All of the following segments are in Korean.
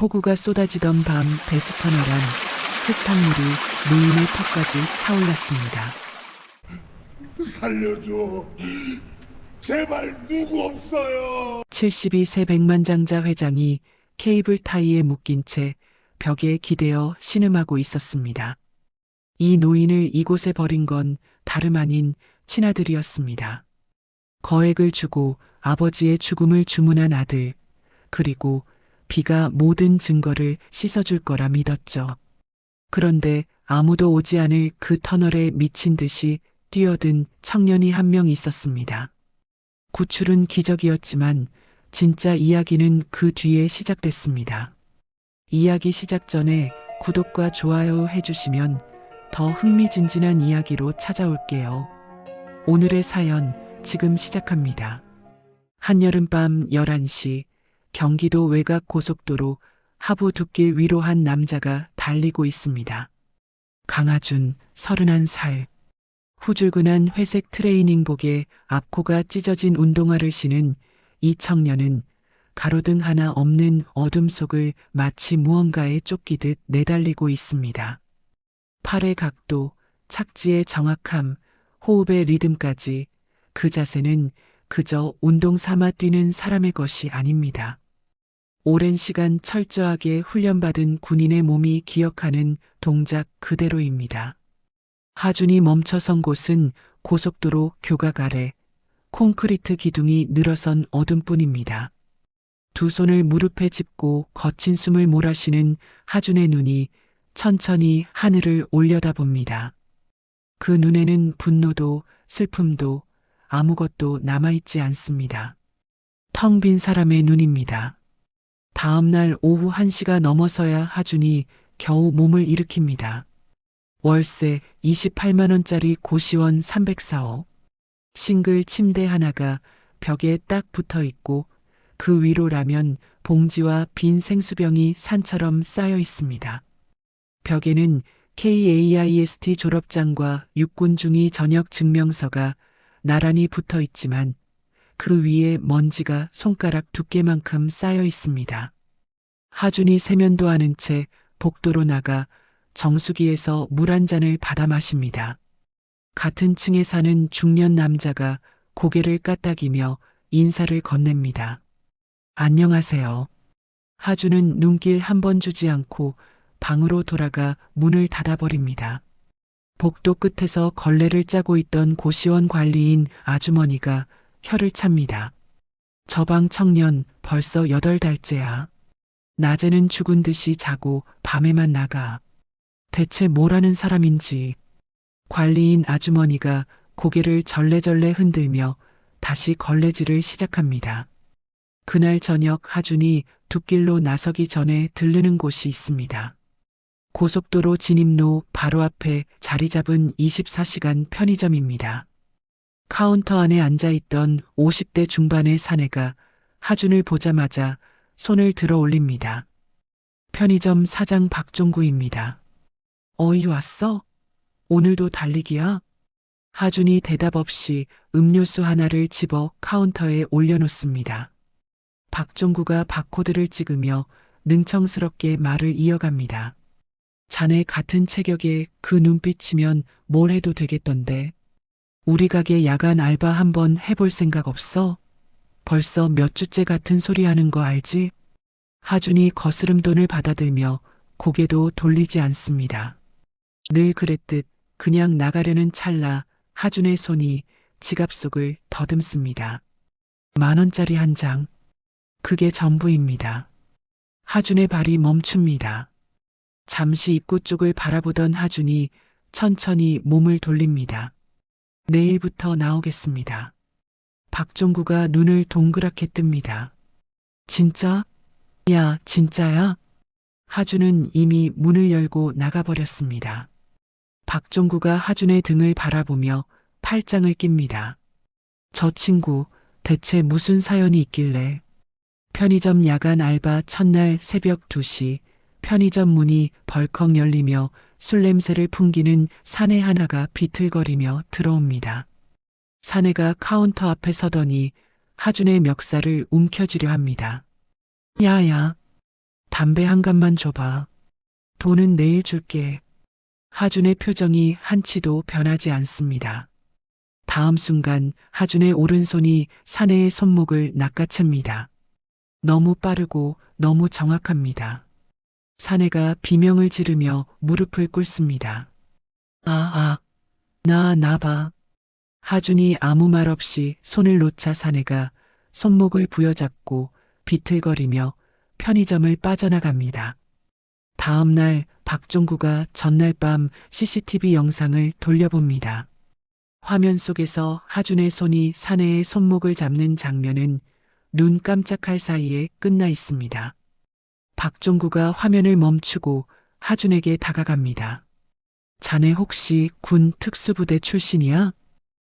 폭우가 쏟아지던 밤 배수터널안 흙탕물이 노인의 턱까지 차올랐습니다. 살려줘. 제발 누구 없어요. 72세 백만장자 회장이 케이블 타이에 묶인 채 벽에 기대어 신음하고 있었습니다. 이 노인을 이곳에 버린 건 다름 아닌 친아들이었습니다. 거액을 주고 아버지의 죽음을 주문한 아들, 그리고 비가 모든 증거를 씻어줄 거라 믿었죠. 그런데 아무도 오지 않을 그 터널에 미친 듯이 뛰어든 청년이 한 명 있었습니다. 구출은 기적이었지만 진짜 이야기는 그 뒤에 시작됐습니다. 이야기 시작 전에 구독과 좋아요 해주시면 더 흥미진진한 이야기로 찾아올게요. 오늘의 사연 지금 시작합니다. 한여름밤 11시 경기도 외곽 고속도로 하부 둑길 위로 한 남자가 달리고 있습니다. 강하준 31살. 후줄근한 회색 트레이닝복에 앞코가 찢어진 운동화를 신은 이 청년은 가로등 하나 없는 어둠 속을 마치 무언가에 쫓기듯 내달리고 있습니다. 팔의 각도, 착지의 정확함, 호흡의 리듬까지 그 자세는 그저 운동 삼아 뛰는 사람의 것이 아닙니다. 오랜 시간 철저하게 훈련받은 군인의 몸이 기억하는 동작 그대로입니다. 하준이 멈춰선 곳은 고속도로 교각 아래 콘크리트 기둥이 늘어선 어둠뿐입니다. 두 손을 무릎에 짚고 거친 숨을 몰아쉬는 하준의 눈이 천천히 하늘을 올려다봅니다. 그 눈에는 분노도 슬픔도 아무것도 남아있지 않습니다. 텅 빈 사람의 눈입니다. 다음 날 오후 1시가 넘어서야 하준이 겨우 몸을 일으킵니다. 월세 28만 원짜리 고시원 304호. 싱글 침대 하나가 벽에 딱 붙어 있고 그 위로 라면 봉지와 빈 생수병이 산처럼 쌓여 있습니다. 벽에는 KAIST 졸업장과 육군 중위 전역 증명서가 나란히 붙어 있지만 그 위에 먼지가 손가락 두께만큼 쌓여 있습니다. 하준이 세면도 하는 채 복도로 나가 정수기에서 물 한 잔을 받아 마십니다. 같은 층에 사는 중년 남자가 고개를 까딱이며 인사를 건넵니다. 안녕하세요. 하준은 눈길 한 번 주지 않고 방으로 돌아가 문을 닫아버립니다. 복도 끝에서 걸레를 짜고 있던 고시원 관리인 아주머니가 혀를 찹니다. 저 방 청년 벌써 8달째야. 낮에는 죽은 듯이 자고 밤에만 나가. 대체 뭐라는 사람인지. 관리인 아주머니가 고개를 절레절레 흔들며 다시 걸레질을 시작합니다. 그날 저녁 하준이 둑길로 나서기 전에 들르는 곳이 있습니다. 고속도로 진입로 바로 앞에 자리 잡은 24시간 편의점입니다. 카운터 안에 앉아있던 50대 중반의 사내가 하준을 보자마자 손을 들어 올립니다. 편의점 사장 박종구입니다. 어이 왔어? 오늘도 달리기야? 하준이 대답 없이 음료수 하나를 집어 카운터에 올려놓습니다. 박종구가 바코드를 찍으며 능청스럽게 말을 이어갑니다. 자네 같은 체격에 그 눈빛이면 뭘 해도 되겠던데. 우리 가게 야간 알바 한번 해볼 생각 없어? 벌써 몇 주째 같은 소리 하는 거 알지? 하준이 거스름 돈을 받아들며 고개도 돌리지 않습니다. 늘 그랬듯 그냥 나가려는 찰나 하준의 손이 지갑 속을 더듬습니다. 10,000원짜리 한 장. 그게 전부입니다. 하준의 발이 멈춥니다. 잠시 입구 쪽을 바라보던 하준이 천천히 몸을 돌립니다. 내일부터 나오겠습니다. 박종구가 눈을 동그랗게 뜹니다. 진짜? 야, 진짜야? 하준은 이미 문을 열고 나가버렸습니다. 박종구가 하준의 등을 바라보며 팔짱을 낍니다. 저 친구 대체 무슨 사연이 있길래? 편의점 야간 알바 첫날 새벽 2시 편의점 문이 벌컥 열리며 술 냄새를 풍기는 사내 하나가 비틀거리며 들어옵니다. 사내가 카운터 앞에 서더니 하준의 멱살을 움켜쥐려 합니다. 야야, 담배 한 갑만 줘봐. 돈은 내일 줄게. 하준의 표정이 한치도 변하지 않습니다. 다음 순간 하준의 오른손이 사내의 손목을 낚아챕니다. 너무 빠르고 너무 정확합니다. 사내가 비명을 지르며 무릎을 꿇습니다. 나 봐. 하준이 아무 말 없이 손을 놓자 사내가 손목을 부여잡고 비틀거리며 편의점을 빠져나갑니다. 다음 날 박종구가 전날 밤 CCTV 영상을 돌려봅니다. 화면 속에서 하준의 손이 사내의 손목을 잡는 장면은 눈 깜짝할 사이에 끝나 있습니다. 박종구가 화면을 멈추고 하준에게 다가갑니다. 자네 혹시 군 특수부대 출신이야?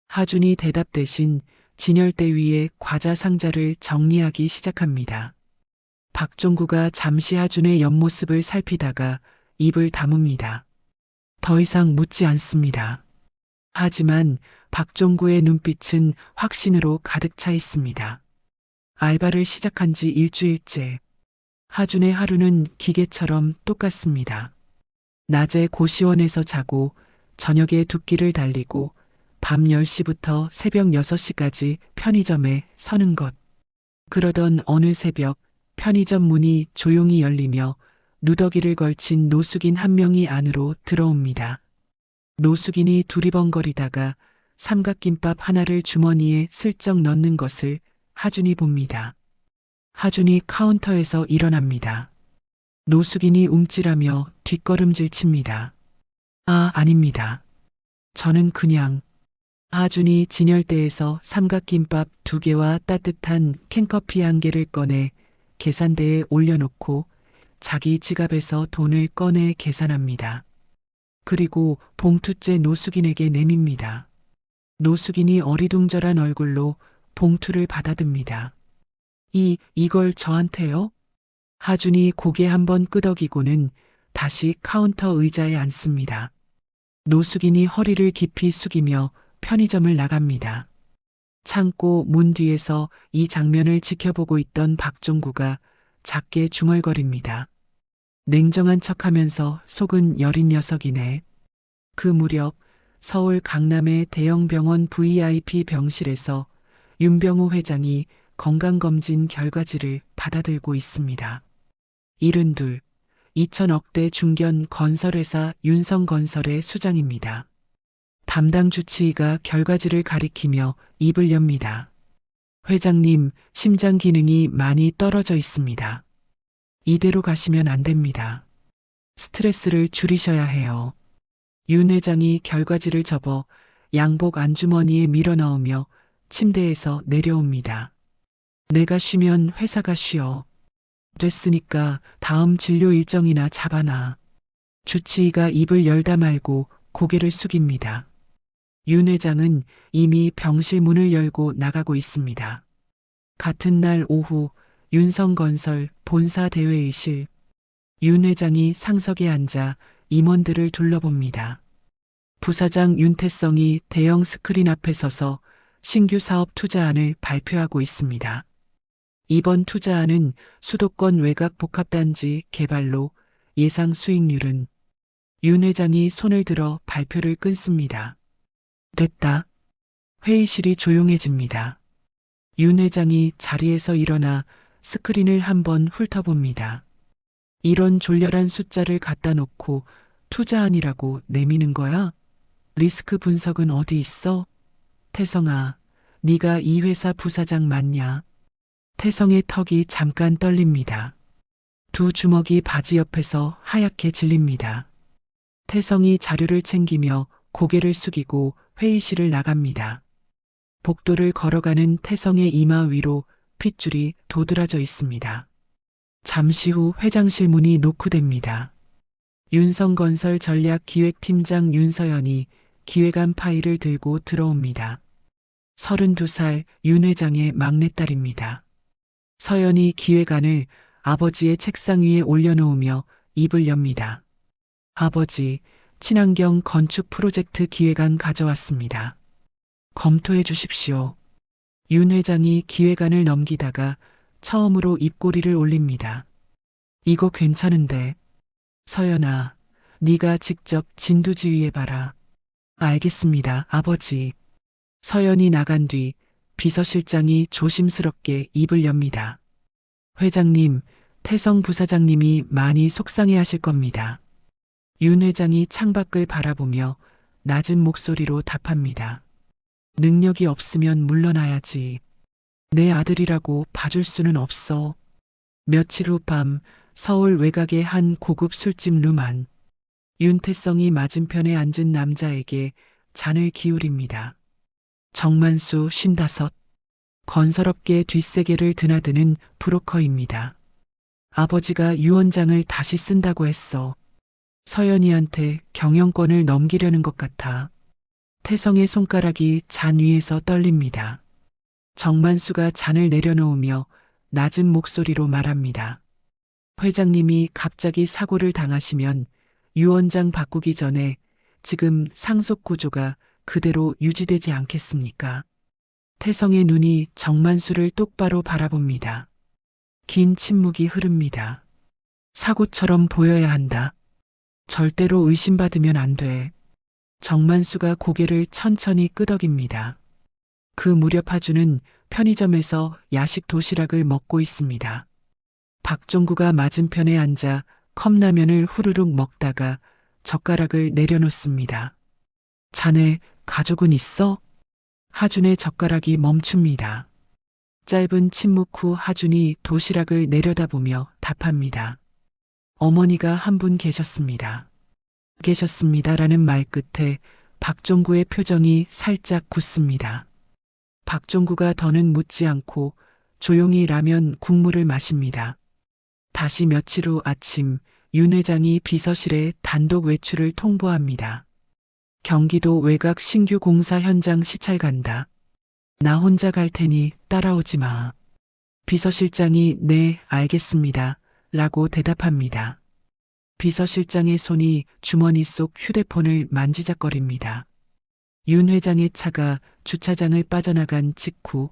하준이 대답 대신 진열대 위에 과자 상자를 정리하기 시작합니다. 박종구가 잠시 하준의 옆모습을 살피다가 입을 다뭅니다. 더 이상 묻지 않습니다. 하지만 박종구의 눈빛은 확신으로 가득 차 있습니다. 알바를 시작한 지 일주일째. 하준의 하루는 기계처럼 똑같습니다. 낮에 고시원에서 자고 저녁에 두 끼를 달리고 밤 10시부터 새벽 6시까지 편의점에 서는 것. 그러던 어느 새벽 편의점 문이 조용히 열리며 누더기를 걸친 노숙인 한 명이 안으로 들어옵니다. 노숙인이 두리번거리다가 삼각김밥 하나를 주머니에 슬쩍 넣는 것을 하준이 봅니다. 하준이 카운터에서 일어납니다. 노숙인이 움찔하며 뒷걸음질 칩니다. 아닙니다. 저는 그냥. 하준이 진열대에서 삼각김밥 2개와 따뜻한 캔커피 1개를 꺼내 계산대에 올려놓고 자기 지갑에서 돈을 꺼내 계산합니다. 그리고 봉투째 노숙인에게 내밉니다. 노숙인이 어리둥절한 얼굴로 봉투를 받아듭니다. 이걸 저한테요? 하준이 고개 한번 끄덕이고는 다시 카운터 의자에 앉습니다. 노숙인이 허리를 깊이 숙이며 편의점을 나갑니다. 창고 문 뒤에서 이 장면을 지켜보고 있던 박종구가 작게 중얼거립니다. 냉정한 척하면서 속은 여린 녀석이네. 그 무렵 서울 강남의 대형 병원 VIP 병실에서 윤병우 회장이 건강검진 결과지를 받아들고 있습니다. 72, 2천억대 중견 건설회사 윤성건설의 수장입니다. 담당 주치의가 결과지를 가리키며 입을 엽니다. 회장님, 심장 기능이 많이 떨어져 있습니다. 이대로 가시면 안 됩니다. 스트레스를 줄이셔야 해요. 윤 회장이 결과지를 접어 양복 안주머니에 밀어넣으며 침대에서 내려옵니다. 내가 쉬면 회사가 쉬어. 됐으니까 다음 진료 일정이나 잡아놔. 주치의가 입을 열다 말고 고개를 숙입니다. 윤 회장은 이미 병실 문을 열고 나가고 있습니다. 같은 날 오후 윤성건설 본사 대회의실. 윤 회장이 상석에 앉아 임원들을 둘러봅니다. 부사장 윤태성이 대형 스크린 앞에 서서 신규 사업 투자안을 발표하고 있습니다. 이번 투자안은 수도권 외곽 복합단지 개발로 예상 수익률은. 윤 회장이 손을 들어 발표를 끊습니다. 됐다. 회의실이 조용해집니다. 윤 회장이 자리에서 일어나 스크린을 한번 훑어봅니다. 이런 졸렬한 숫자를 갖다 놓고 투자안이라고 내미는 거야? 리스크 분석은 어디 있어? 태성아, 네가 이 회사 부사장 맞냐? 태성의 턱이 잠깐 떨립니다. 두 주먹이 바지 옆에서 하얗게 질립니다. 태성이 자료를 챙기며 고개를 숙이고 회의실을 나갑니다. 복도를 걸어가는 태성의 이마 위로 핏줄이 도드라져 있습니다. 잠시 후 회장실 문이 노크됩니다. 윤성건설 전략기획팀장 윤서연이 기획안 파일을 들고 들어옵니다. 32살 윤 회장의 막내딸입니다. 서연이 기획안을 아버지의 책상 위에 올려놓으며 입을 엽니다. 아버지, 친환경 건축 프로젝트 기획안 가져왔습니다. 검토해 주십시오. 윤 회장이 기획안을 넘기다가 처음으로 입꼬리를 올립니다. 이거 괜찮은데. 서연아, 네가 직접 진두지휘해봐라. 알겠습니다, 아버지. 서연이 나간 뒤 비서실장이 조심스럽게 입을 엽니다. 회장님, 태성 부사장님이 많이 속상해 하실 겁니다. 윤 회장이 창밖을 바라보며 낮은 목소리로 답합니다. 능력이 없으면 물러나야지. 내 아들이라고 봐줄 수는 없어. 며칠 후 밤 서울 외곽의 한 고급 술집 룸 안. 윤태성이 맞은편에 앉은 남자에게 잔을 기울입니다. 정만수 55. 건설업계 뒷세계를 드나드는 브로커입니다. 아버지가 유 원장을 다시 쓴다고 했어. 서연이한테 경영권을 넘기려는 것 같아. 태성의 손가락이 잔 위에서 떨립니다. 정만수가 잔을 내려놓으며 낮은 목소리로 말합니다. 회장님이 갑자기 사고를 당하시면 유 원장 바꾸기 전에 지금 상속 구조가 그대로 유지되지 않겠습니까? 태성의 눈이 정만수를 똑바로 바라봅니다. 긴 침묵이 흐릅니다. 사고처럼 보여야 한다. 절대로 의심받으면 안 돼. 정만수가 고개를 천천히 끄덕입니다. 그 무렵 하주는 편의점에서 야식 도시락을 먹고 있습니다. 박종구가 맞은편에 앉아 컵라면을 후루룩 먹다가 젓가락을 내려놓습니다. 자네 가족은 있어? 하준의 젓가락이 멈춥니다. 짧은 침묵 후 하준이 도시락을 내려다보며 답합니다. 어머니가 한 분 계셨습니다. 계셨습니다라는 말 끝에 박종구의 표정이 살짝 굳습니다. 박종구가 더는 묻지 않고 조용히 라면 국물을 마십니다. 다시 며칠 후 아침 윤 회장이 비서실에 단독 외출을 통보합니다. 경기도 외곽 신규 공사 현장 시찰 간다. 나 혼자 갈 테니 따라오지 마. 비서실장이 네, 알겠습니다. 라고 대답합니다. 비서실장의 손이 주머니 속 휴대폰을 만지작거립니다. 윤 회장의 차가 주차장을 빠져나간 직후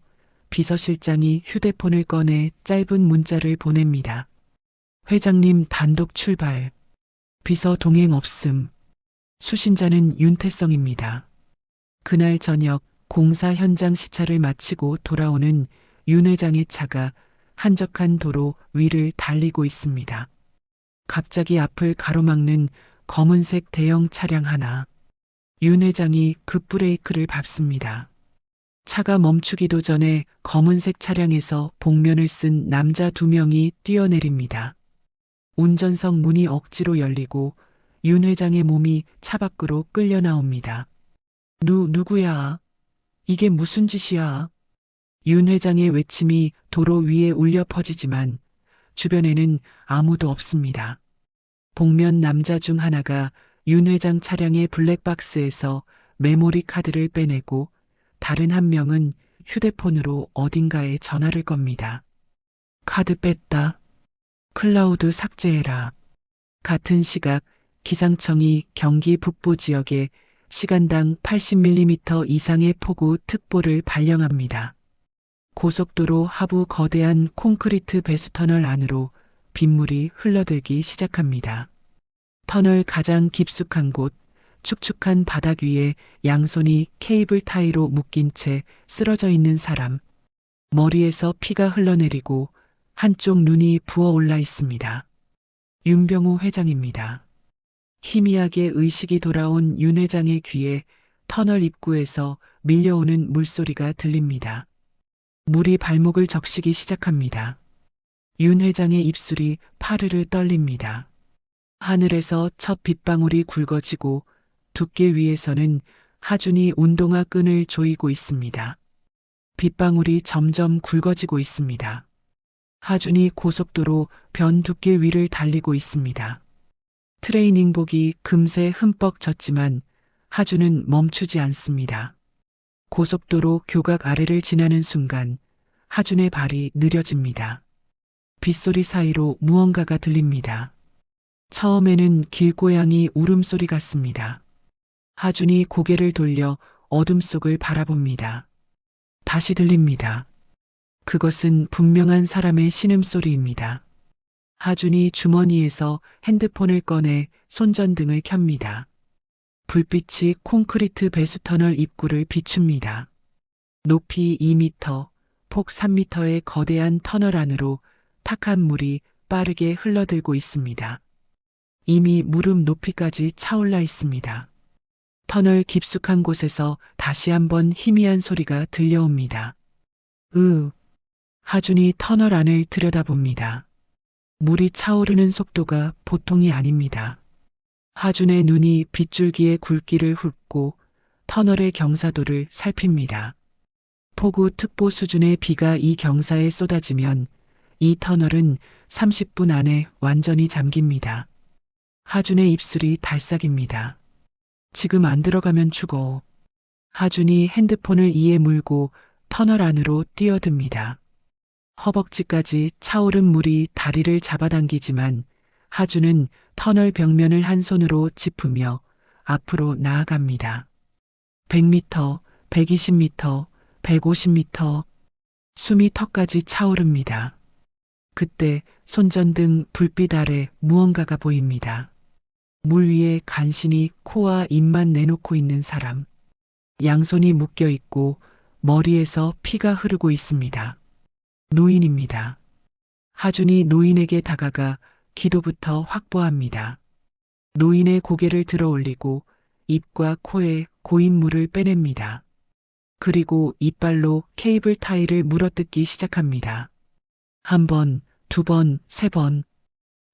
비서실장이 휴대폰을 꺼내 짧은 문자를 보냅니다. 회장님 단독 출발. 비서 동행 없음. 수신자는 윤태성입니다. 그날 저녁 공사 현장 시찰을 마치고 돌아오는 윤 회장의 차가 한적한 도로 위를 달리고 있습니다. 갑자기 앞을 가로막는 검은색 대형 차량 하나. 윤 회장이 급브레이크를 밟습니다. 차가 멈추기도 전에 검은색 차량에서 복면을 쓴 남자 2명이 뛰어내립니다. 운전석 문이 억지로 열리고 윤 회장의 몸이 차 밖으로 끌려 나옵니다. 누구야? 이게 무슨 짓이야? 윤 회장의 외침이 도로 위에 울려 퍼지지만 주변에는 아무도 없습니다. 복면 남자 중 하나가 윤 회장 차량의 블랙박스에서 메모리 카드를 빼내고 다른 한 명은 휴대폰으로 어딘가에 전화를 겁니다. 카드 뺐다. 클라우드 삭제해라. 같은 시각 기상청이 경기 북부 지역에 시간당 80mm 이상의 폭우 특보를 발령합니다. 고속도로 하부 거대한 콘크리트 배수터널 안으로 빗물이 흘러들기 시작합니다. 터널 가장 깊숙한 곳, 축축한 바닥 위에 양손이 케이블 타이로 묶인 채 쓰러져 있는 사람. 머리에서 피가 흘러내리고 한쪽 눈이 부어올라 있습니다. 윤병우 회장입니다. 희미하게 의식이 돌아온 윤 회장의 귀에 터널 입구에서 밀려오는 물소리가 들립니다. 물이 발목을 적시기 시작합니다. 윤 회장의 입술이 파르르 떨립니다. 하늘에서 첫 빗방울이 굵어지고 둑길 위에서는 하준이 운동화 끈을 조이고 있습니다. 빗방울이 점점 굵어지고 있습니다. 하준이 고속도로 변두길 위를 달리고 있습니다. 트레이닝복이 금세 흠뻑 젖지만 하준은 멈추지 않습니다. 고속도로 교각 아래를 지나는 순간 하준의 발이 느려집니다. 빗소리 사이로 무언가가 들립니다. 처음에는 길고양이 울음소리 같습니다. 하준이 고개를 돌려 어둠 속을 바라봅니다. 다시 들립니다. 그것은 분명한 사람의 신음소리입니다. 하준이 주머니에서 핸드폰을 꺼내 손전등을 켭니다. 불빛이 콘크리트 배수터널 입구를 비춥니다. 높이 2m, 폭 3m의 거대한 터널 안으로 탁한 물이 빠르게 흘러들고 있습니다. 이미 무릎 높이까지 차올라 있습니다. 터널 깊숙한 곳에서 다시 한번 희미한 소리가 들려옵니다. 하준이 터널 안을 들여다봅니다. 물이 차오르는 속도가 보통이 아닙니다. 하준의 눈이 빗줄기의 굵기를 훑고 터널의 경사도를 살핍니다. 폭우특보 수준의 비가 이 경사에 쏟아지면 이 터널은 30분 안에 완전히 잠깁니다. 하준의 입술이 달싹입니다. 지금 안 들어가면 죽어. 하준이 핸드폰을 이에 물고 터널 안으로 뛰어듭니다. 허벅지까지 차오른 물이 다리를 잡아당기지만 하준은 터널 벽면을 한 손으로 짚으며 앞으로 나아갑니다. 100m, 120m, 150m, 숨이 턱까지 차오릅니다. 그때 손전등 불빛 아래 무언가가 보입니다. 물 위에 간신히 코와 입만 내놓고 있는 사람. 양손이 묶여 있고 머리에서 피가 흐르고 있습니다. 노인입니다. 하준이 노인에게 다가가 기도부터 확보합니다. 노인의 고개를 들어 올리고 입과 코에 고인 물을 빼냅니다. 그리고 이빨로 케이블 타이를 물어뜯기 시작합니다. 한 번, 두 번, 세 번.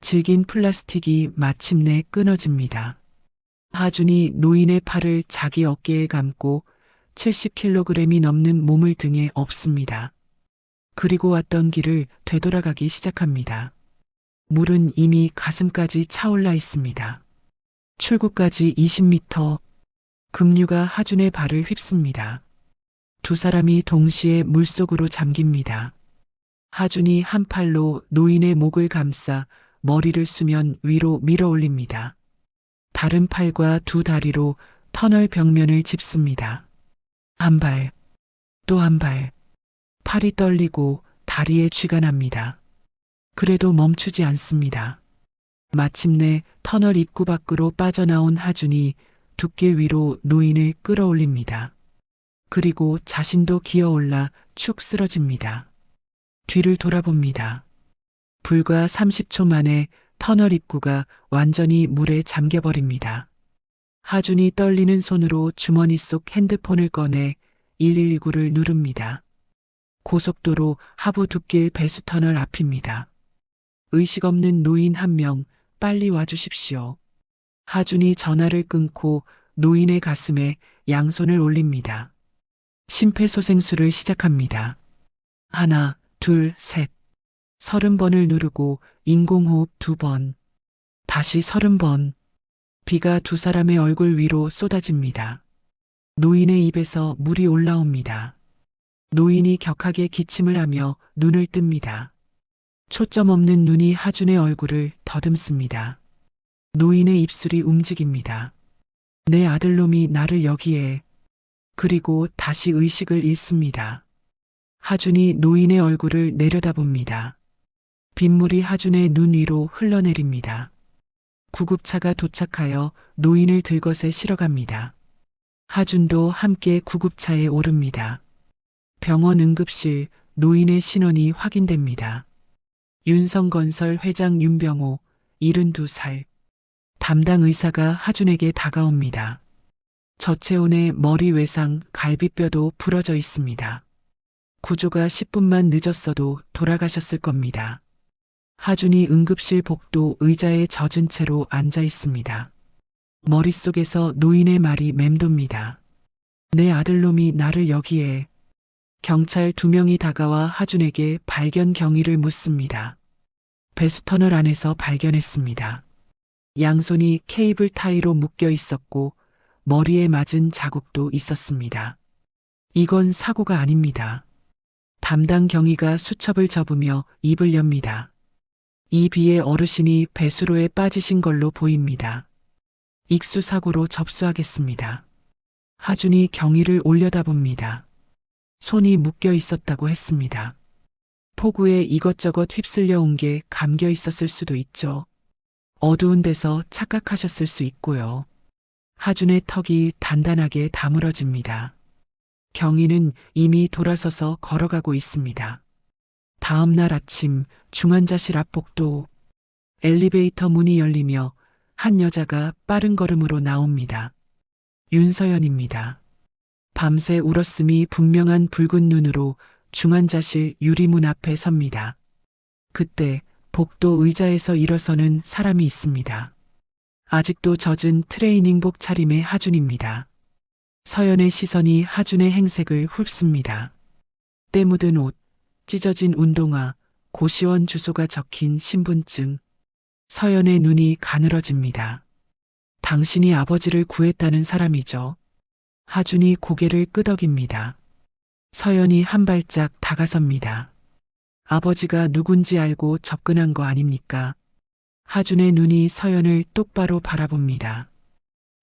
질긴 플라스틱이 마침내 끊어집니다. 하준이 노인의 팔을 자기 어깨에 감고 70kg이 넘는 몸을 등에 엎습니다. 그리고 왔던 길을 되돌아가기 시작합니다. 물은 이미 가슴까지 차올라 있습니다. 출구까지 20m. 급류가 하준의 발을 휩습니다. 두 사람이 동시에 물속으로 잠깁니다. 하준이 한 팔로 노인의 목을 감싸 머리를 수면 위로 밀어 올립니다. 다른 팔과 두 다리로 터널 벽면을 짚습니다. 한 발, 또 한 발. 팔이 떨리고 다리에 쥐가 납니다. 그래도 멈추지 않습니다. 마침내 터널 입구 밖으로 빠져나온 하준이 둑길 위로 노인을 끌어올립니다. 그리고 자신도 기어올라 축 쓰러집니다. 뒤를 돌아봅니다. 불과 30초 만에 터널 입구가 완전히 물에 잠겨버립니다. 하준이 떨리는 손으로 주머니 속 핸드폰을 꺼내 119를 누릅니다. 고속도로 하부 둑길 배수터널 앞입니다. 의식 없는 노인 한 명 빨리 와주십시오. 하준이 전화를 끊고 노인의 가슴에 양손을 올립니다. 심폐소생술을 시작합니다. 하나, 둘, 셋. 30번을 누르고 인공호흡 2번. 다시 30번. 비가 두 사람의 얼굴 위로 쏟아집니다. 노인의 입에서 물이 올라옵니다. 노인이 격하게 기침을 하며 눈을 뜹니다. 초점 없는 눈이 하준의 얼굴을 더듬습니다. 노인의 입술이 움직입니다. 내 아들놈이 나를 여기에. 그리고 다시 의식을 잃습니다. 하준이 노인의 얼굴을 내려다봅니다. 빗물이 하준의 눈 위로 흘러내립니다. 구급차가 도착하여 노인을 들것에 실어갑니다. 하준도 함께 구급차에 오릅니다. 병원 응급실 노인의 신원이 확인됩니다. 윤성건설 회장 윤병호, 72살. 담당 의사가 하준에게 다가옵니다. 저체온에 머리 외상, 갈비뼈도 부러져 있습니다. 구조가 10분만 늦었어도 돌아가셨을 겁니다. 하준이 응급실 복도 의자에 젖은 채로 앉아 있습니다. 머릿속에서 노인의 말이 맴돕니다. 내 아들놈이 나를 여기에. 경찰 2명이 다가와 하준에게 발견 경위를 묻습니다. 배수터널 안에서 발견했습니다. 양손이 케이블 타이로 묶여 있었고 머리에 맞은 자국도 있었습니다. 이건 사고가 아닙니다. 담당 경위가 수첩을 접으며 입을 엽니다. 이 비에 어르신이 배수로에 빠지신 걸로 보입니다. 익수사고로 접수하겠습니다. 하준이 경위를 올려다봅니다. 손이 묶여 있었다고 했습니다. 폭우에 이것저것 휩쓸려 온 게 감겨 있었을 수도 있죠. 어두운 데서 착각하셨을 수 있고요. 하준의 턱이 단단하게 다물어집니다. 경희는 이미 돌아서서 걸어가고 있습니다. 다음 날 아침 중환자실 앞 복도 엘리베이터 문이 열리며 한 여자가 빠른 걸음으로 나옵니다. 윤서연입니다. 밤새 울었음이 분명한 붉은 눈으로 중환자실 유리문 앞에 섭니다. 그때 복도 의자에서 일어서는 사람이 있습니다. 아직도 젖은 트레이닝복 차림의 하준입니다. 서연의 시선이 하준의 행색을 훑습니다. 때 묻은 옷, 찢어진 운동화, 고시원 주소가 적힌 신분증. 서연의 눈이 가늘어집니다. 당신이 아버지를 구했다는 사람이죠. 하준이 고개를 끄덕입니다. 서연이 한 발짝 다가섭니다. 아버지가 누군지 알고 접근한 거 아닙니까? 하준의 눈이 서연을 똑바로 바라봅니다.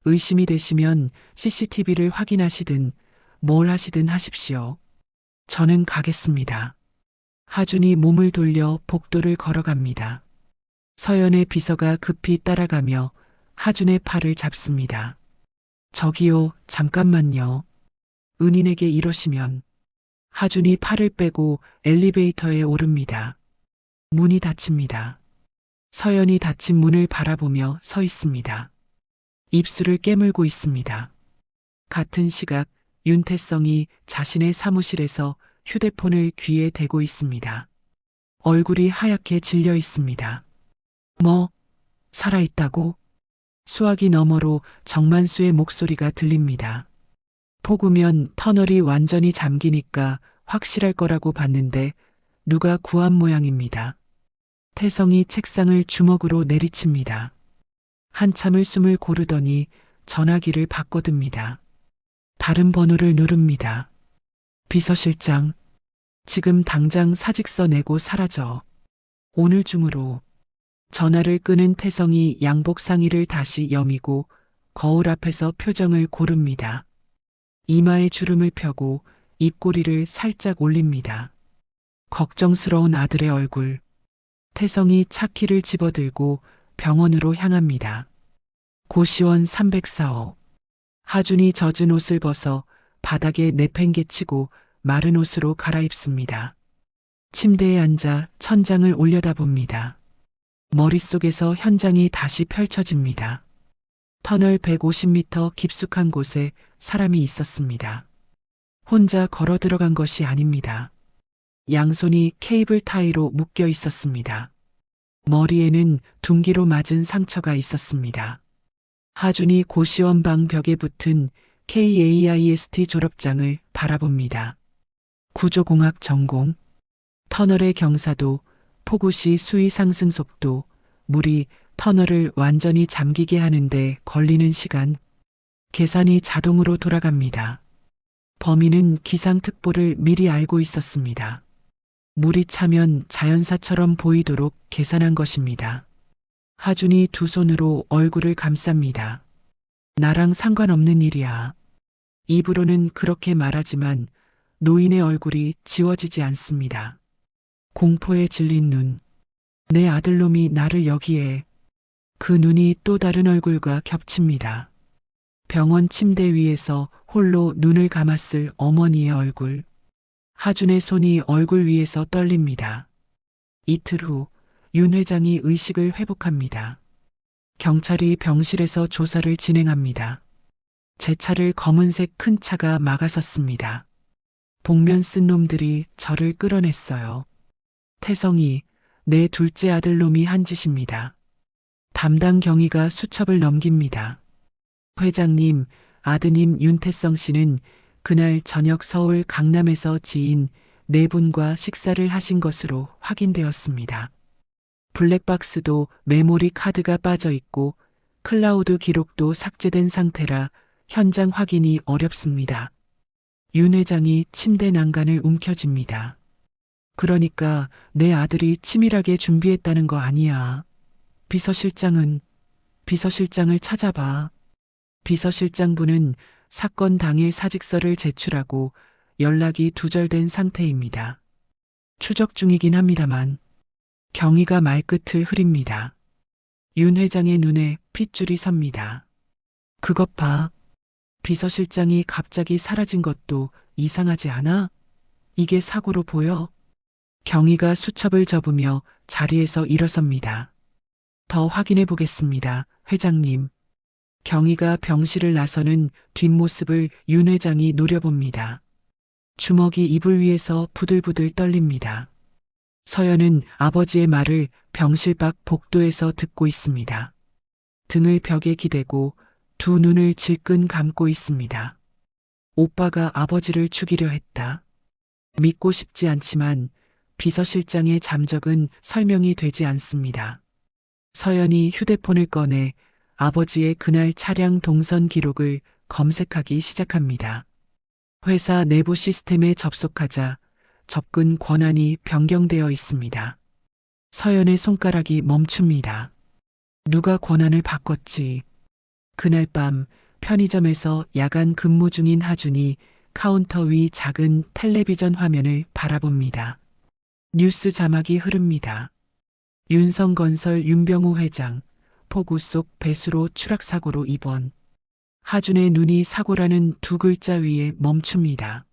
의심이 되시면 CCTV를 확인하시든 뭘 하시든 하십시오. 저는 가겠습니다. 하준이 몸을 돌려 복도를 걸어갑니다. 서연의 비서가 급히 따라가며 하준의 팔을 잡습니다. 저기요, 잠깐만요. 은인에게 이러시면. 하준이 팔을 빼고 엘리베이터에 오릅니다. 문이 닫힙니다. 서연이 닫힌 문을 바라보며 서 있습니다. 입술을 깨물고 있습니다. 같은 시각 윤태성이 자신의 사무실에서 휴대폰을 귀에 대고 있습니다. 얼굴이 하얗게 질려 있습니다. 뭐, 살아있다고? 수화기 너머로 정만수의 목소리가 들립니다. 폭우면 터널이 완전히 잠기니까 확실할 거라고 봤는데 누가 구한 모양입니다. 태성이 책상을 주먹으로 내리칩니다. 한참을 숨을 고르더니 전화기를 바꿔듭니다. 다른 번호를 누릅니다. 비서실장, 지금 당장 사직서 내고 사라져. 오늘 중으로. 전화를 끄는 태성이 양복 상의를 다시 여미고 거울 앞에서 표정을 고릅니다. 이마에 주름을 펴고 입꼬리를 살짝 올립니다. 걱정스러운 아들의 얼굴. 태성이 차키를 집어들고 병원으로 향합니다. 고시원 304호. 하준이 젖은 옷을 벗어 바닥에 내팽개치고 마른 옷으로 갈아입습니다. 침대에 앉아 천장을 올려다봅니다. 머릿속에서 현장이 다시 펼쳐집니다. 터널 150m 깊숙한 곳에 사람이 있었습니다. 혼자 걸어 들어간 것이 아닙니다. 양손이 케이블 타이로 묶여 있었습니다. 머리에는 둔기로 맞은 상처가 있었습니다. 하준이 고시원 방 벽에 붙은 KAIST 졸업장을 바라봅니다. 구조공학 전공, 터널의 경사도, 폭우시 수위 상승 속도, 물이 터널을 완전히 잠기게 하는데 걸리는 시간, 계산이 자동으로 돌아갑니다. 범인은 기상특보를 미리 알고 있었습니다. 물이 차면 자연사처럼 보이도록 계산한 것입니다. 하준이 두 손으로 얼굴을 감쌉니다. 나랑 상관없는 일이야. 입으로는 그렇게 말하지만 노인의 얼굴이 지워지지 않습니다. 공포에 질린 눈. 내 아들놈이 나를 여기에. 그 눈이 또 다른 얼굴과 겹칩니다. 병원 침대 위에서 홀로 눈을 감았을 어머니의 얼굴. 하준의 손이 얼굴 위에서 떨립니다. 이틀 후 윤 회장이 의식을 회복합니다. 경찰이 병실에서 조사를 진행합니다. 제 차를 검은색 큰 차가 막아섰습니다. 복면 쓴 놈들이 저를 끌어냈어요. 태성이, 내 둘째 아들놈이 한 짓입니다. 담당 경위가 수첩을 넘깁니다. 회장님, 아드님 윤태성 씨는 그날 저녁 서울 강남에서 지인 네 분과 식사를 하신 것으로 확인되었습니다. 블랙박스도 메모리 카드가 빠져 있고 클라우드 기록도 삭제된 상태라 현장 확인이 어렵습니다. 윤 회장이 침대 난간을 움켜쥡니다. 그러니까 내 아들이 치밀하게 준비했다는 거 아니야. 비서실장을 찾아봐. 비서실장분은 사건 당일 사직서를 제출하고 연락이 두절된 상태입니다. 추적 중이긴 합니다만 경위가 말끝을 흐립니다. 윤 회장의 눈에 핏줄이 섭니다. 그것 봐. 비서실장이 갑자기 사라진 것도 이상하지 않아? 이게 사고로 보여? 경위가 수첩을 접으며 자리에서 일어섭니다. 더 확인해 보겠습니다, 회장님. 경위가 병실을 나서는 뒷모습을 윤 회장이 노려봅니다. 주먹이 이불 위에서 부들부들 떨립니다. 서연은 아버지의 말을 병실 밖 복도에서 듣고 있습니다. 등을 벽에 기대고 두 눈을 질끈 감고 있습니다. 오빠가 아버지를 죽이려 했다. 믿고 싶지 않지만 비서실장의 잠적은 설명이 되지 않습니다. 서연이 휴대폰을 꺼내 아버지의 그날 차량 동선 기록을 검색하기 시작합니다. 회사 내부 시스템에 접속하자 접근 권한이 변경되어 있습니다. 서연의 손가락이 멈춥니다. 누가 권한을 바꿨지? 그날 밤 편의점에서 야간 근무 중인 하준이 카운터 위 작은 텔레비전 화면을 바라봅니다. 뉴스 자막이 흐릅니다. 윤성건설 윤병호 회장, 폭우 속 배수로 추락사고로 입원. 하준의 눈이 사고라는 두 글자 위에 멈춥니다.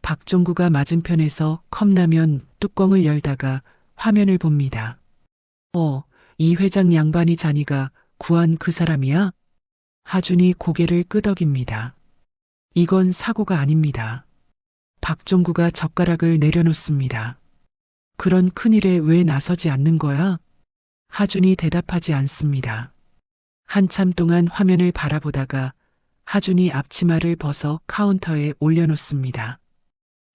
박종구가 맞은편에서 컵라면 뚜껑을 열다가 화면을 봅니다. 이 회장 양반이 자니가 구한 그 사람이야? 하준이 고개를 끄덕입니다. 이건 사고가 아닙니다. 박종구가 젓가락을 내려놓습니다. 그런 큰일에 왜 나서지 않는 거야? 하준이 대답하지 않습니다. 한참 동안 화면을 바라보다가 하준이 앞치마를 벗어 카운터에 올려놓습니다.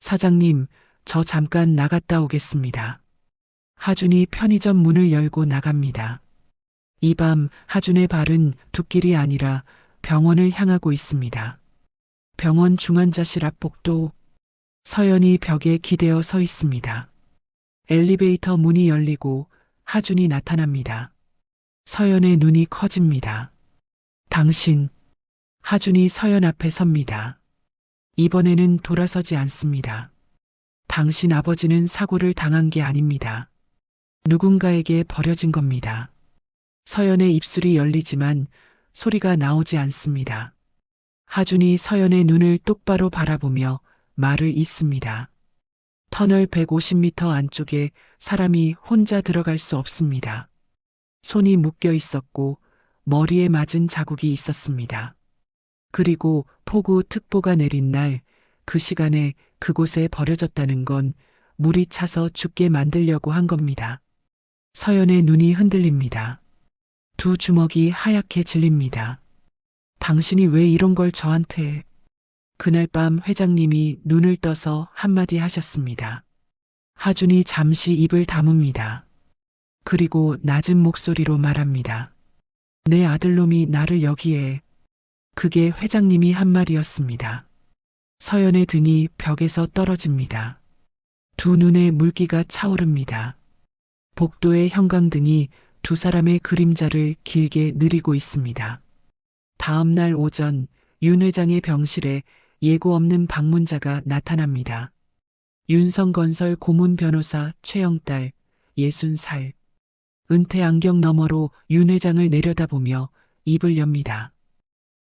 사장님, 저 잠깐 나갔다 오겠습니다. 하준이 편의점 문을 열고 나갑니다. 이 밤 하준의 발은 둑길이 아니라 병원을 향하고 있습니다. 병원 중환자실 앞 복도. 서연이 벽에 기대어 서 있습니다. 엘리베이터 문이 열리고 하준이 나타납니다. 서연의 눈이 커집니다. 당신. 하준이 서연 앞에 섭니다. 이번에는 돌아서지 않습니다. 당신 아버지는 사고를 당한 게 아닙니다. 누군가에게 버려진 겁니다. 서연의 입술이 열리지만 소리가 나오지 않습니다. 하준이 서연의 눈을 똑바로 바라보며 말을 잇습니다. 터널 150m 안쪽에 사람이 혼자 들어갈 수 없습니다. 손이 묶여 있었고 머리에 맞은 자국이 있었습니다. 그리고 폭우 특보가 내린 날 그 시간에 그곳에 버려졌다는 건 물이 차서 죽게 만들려고 한 겁니다. 서연의 눈이 흔들립니다. 두 주먹이 하얗게 질립니다. 당신이 왜 이런 걸 저한테... 그날 밤 회장님이 눈을 떠서 한마디 하셨습니다. 하준이 잠시 입을 다뭅니다. 그리고 낮은 목소리로 말합니다. 내 아들놈이 나를 여기에... 그게 회장님이 한 말이었습니다. 서연의 등이 벽에서 떨어집니다. 두 눈에 물기가 차오릅니다. 복도의 형광등이 두 사람의 그림자를 길게 느리고 있습니다. 다음 날 오전 윤 회장의 병실에 예고 없는 방문자가 나타납니다. 윤성건설 고문 변호사 최영딸, 60살. 은퇴 안경 너머로 윤 회장을 내려다보며 입을 엽니다.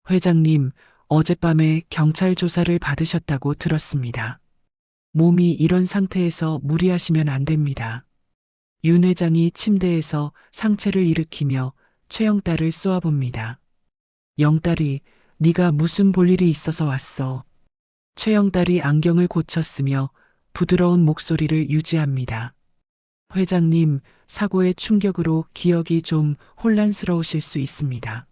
회장님, 어젯밤에 경찰 조사를 받으셨다고 들었습니다. 몸이 이런 상태에서 무리하시면 안 됩니다. 윤 회장이 침대에서 상체를 일으키며 최영딸을 쏘아봅니다. 영딸이 네가 무슨 볼일이 있어서 왔어. 최영딸이 안경을 고쳤으며 부드러운 목소리를 유지합니다. 회장님, 사고의 충격으로 기억이 좀 혼란스러우실 수 있습니다.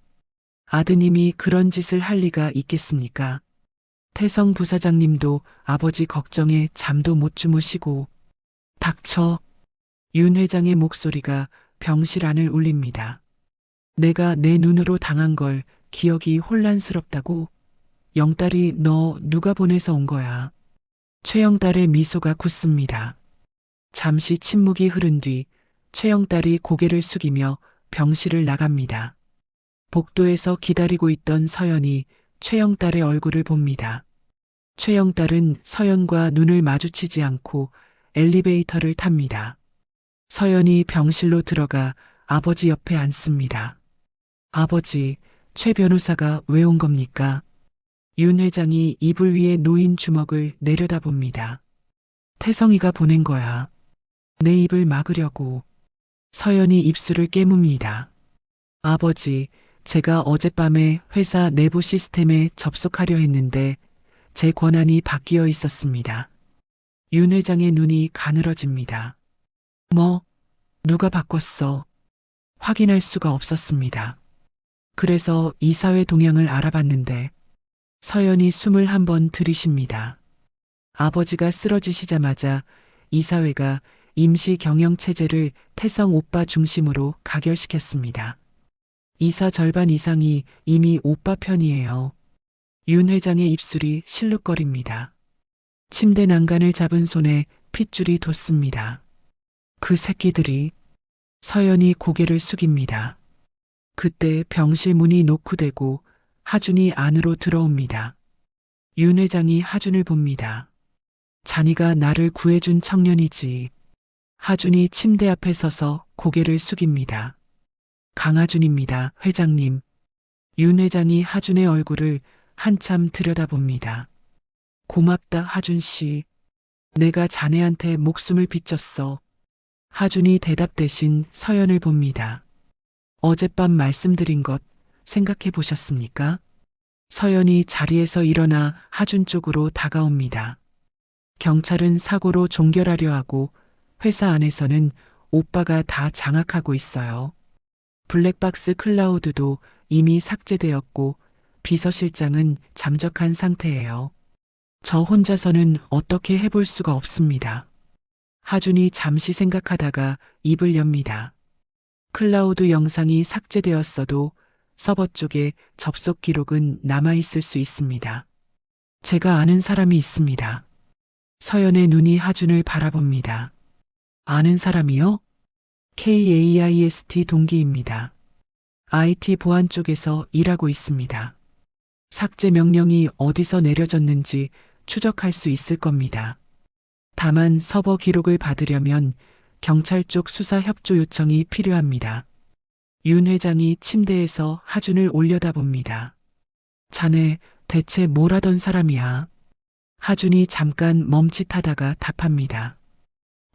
아드님이 그런 짓을 할 리가 있겠습니까? 태성 부사장님도 아버지 걱정에 잠도 못 주무시고. 닥쳐. 윤 회장의 목소리가 병실 안을 울립니다. 내가 내 눈으로 당한 걸 기억이 혼란스럽다고? 영딸이 너 누가 보내서 온 거야? 최영딸의 미소가 굳습니다. 잠시 침묵이 흐른 뒤 최영딸이 고개를 숙이며 병실을 나갑니다. 복도에서 기다리고 있던 서연이 최영딸의 얼굴을 봅니다. 최영딸은 서연과 눈을 마주치지 않고 엘리베이터를 탑니다. 서연이 병실로 들어가 아버지 옆에 앉습니다. 아버지, 최 변호사가 왜 온 겁니까? 윤 회장이 이불 위에 놓인 주먹을 내려다봅니다. 태성이가 보낸 거야. 내 입을 막으려고. 서연이 입술을 깨뭅니다. 아버지, 제가 어젯밤에 회사 내부 시스템에 접속하려 했는데 제 권한이 바뀌어 있었습니다. 윤 회장의 눈이 가늘어집니다. 뭐, 누가 바꿨어? 확인할 수가 없었습니다. 그래서 이사회 동향을 알아봤는데 서연이 숨을 한번 들이쉽니다. 아버지가 쓰러지시자마자 이사회가 임시 경영 체제를 태성 오빠 중심으로 가결시켰습니다. 이사 절반 이상이 이미 오빠 편이에요. 윤 회장의 입술이 실룩거립니다. 침대 난간을 잡은 손에 핏줄이 돋습니다. 그 새끼들이. 서연이 고개를 숙입니다. 그때 병실 문이 노크되고 하준이 안으로 들어옵니다. 윤 회장이 하준을 봅니다. 자니가 나를 구해준 청년이지. 하준이 침대 앞에 서서 고개를 숙입니다. 강하준입니다, 회장님. 윤 회장이 하준의 얼굴을 한참 들여다봅니다. 고맙다, 하준 씨. 내가 자네한테 목숨을 비쳤어. 하준이 대답 대신 서연을 봅니다. 어젯밤 말씀드린 것 생각해 보셨습니까? 서연이 자리에서 일어나 하준 쪽으로 다가옵니다. 경찰은 사고로 종결하려 하고 회사 안에서는 오빠가 다 장악하고 있어요. 블랙박스 클라우드도 이미 삭제되었고 비서실장은 잠적한 상태예요. 저 혼자서는 어떻게 해볼 수가 없습니다. 하준이 잠시 생각하다가 입을 엽니다. 클라우드 영상이 삭제되었어도 서버 쪽에 접속 기록은 남아있을 수 있습니다. 제가 아는 사람이 있습니다. 서연의 눈이 하준을 바라봅니다. 아는 사람이요? KAIST 동기입니다. IT 보안 쪽에서 일하고 있습니다. 삭제 명령이 어디서 내려졌는지 추적할 수 있을 겁니다. 다만 서버 기록을 받으려면 경찰 쪽 수사 협조 요청이 필요합니다. 윤 회장이 침대에서 하준을 올려다봅니다. 자네 대체 뭘 하던 사람이야? 하준이 잠깐 멈칫하다가 답합니다.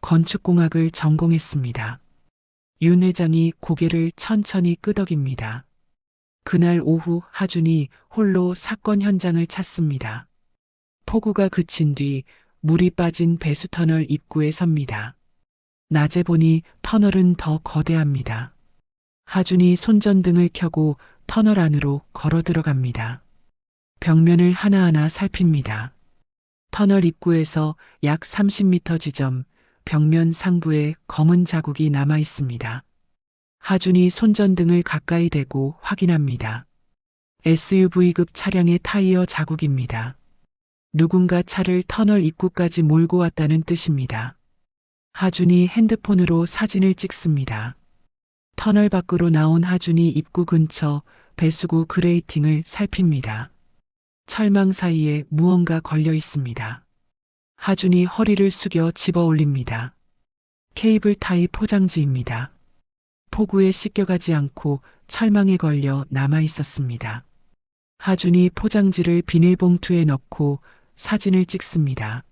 건축공학을 전공했습니다. 윤 회장이 고개를 천천히 끄덕입니다. 그날 오후 하준이 홀로 사건 현장을 찾습니다. 폭우가 그친 뒤 물이 빠진 배수터널 입구에 섭니다. 낮에 보니 터널은 더 거대합니다. 하준이 손전등을 켜고 터널 안으로 걸어 들어갑니다. 벽면을 하나하나 살핍니다. 터널 입구에서 약 30m 지점 벽면 상부에 검은 자국이 남아 있습니다. 하준이 손전등을 가까이 대고 확인합니다. SUV급 차량의 타이어 자국입니다. 누군가 차를 터널 입구까지 몰고 왔다는 뜻입니다. 하준이 핸드폰으로 사진을 찍습니다. 터널 밖으로 나온 하준이 입구 근처 배수구 그레이팅을 살핍니다. 철망 사이에 무언가 걸려 있습니다. 하준이 허리를 숙여 집어 올립니다. 케이블 타이 포장지입니다. 폭우에 씻겨가지 않고 철망에 걸려 남아 있었습니다. 하준이 포장지를 비닐봉투에 넣고 사진을 찍습니다.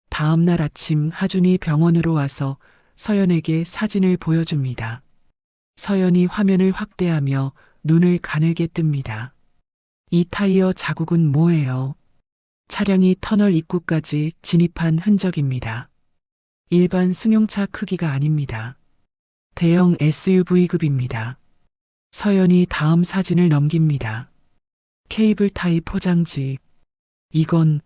다음 날 아침 하준이 병원으로 와서 서연에게 사진을 보여줍니다. 서연이 화면을 확대하며 눈을 가늘게 뜹니다. 이 타이어 자국은 뭐예요? 차량이 터널 입구까지 진입한 흔적입니다. 일반 승용차 크기가 아닙니다. 대형 SUV급입니다. 서연이 다음 사진을 넘깁니다. 케이블 타이 포장지. 이건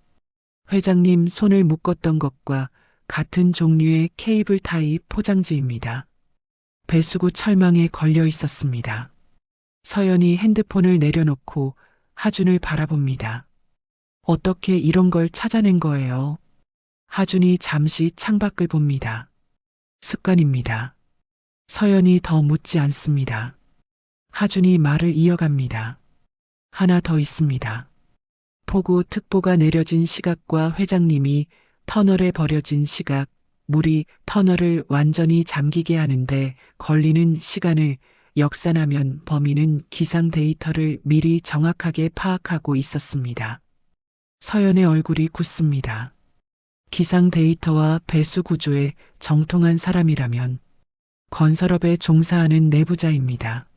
회장님 손을 묶었던 것과 같은 종류의 케이블 타이 포장지입니다. 배수구 철망에 걸려 있었습니다. 서연이 핸드폰을 내려놓고 하준을 바라봅니다. 어떻게 이런 걸 찾아낸 거예요? 하준이 잠시 창밖을 봅니다. 습관입니다. 서연이 더 묻지 않습니다. 하준이 말을 이어갑니다. 하나 더 있습니다. 폭우 특보가 내려진 시각과 회장님이 터널에 버려진 시각, 물이 터널을 완전히 잠기게 하는데 걸리는 시간을 역산하면 범인은 기상 데이터를 미리 정확하게 파악하고 있었습니다. 서연의 얼굴이 굳습니다. 기상 데이터와 배수 구조에 정통한 사람이라면 건설업에 종사하는 내부자입니다.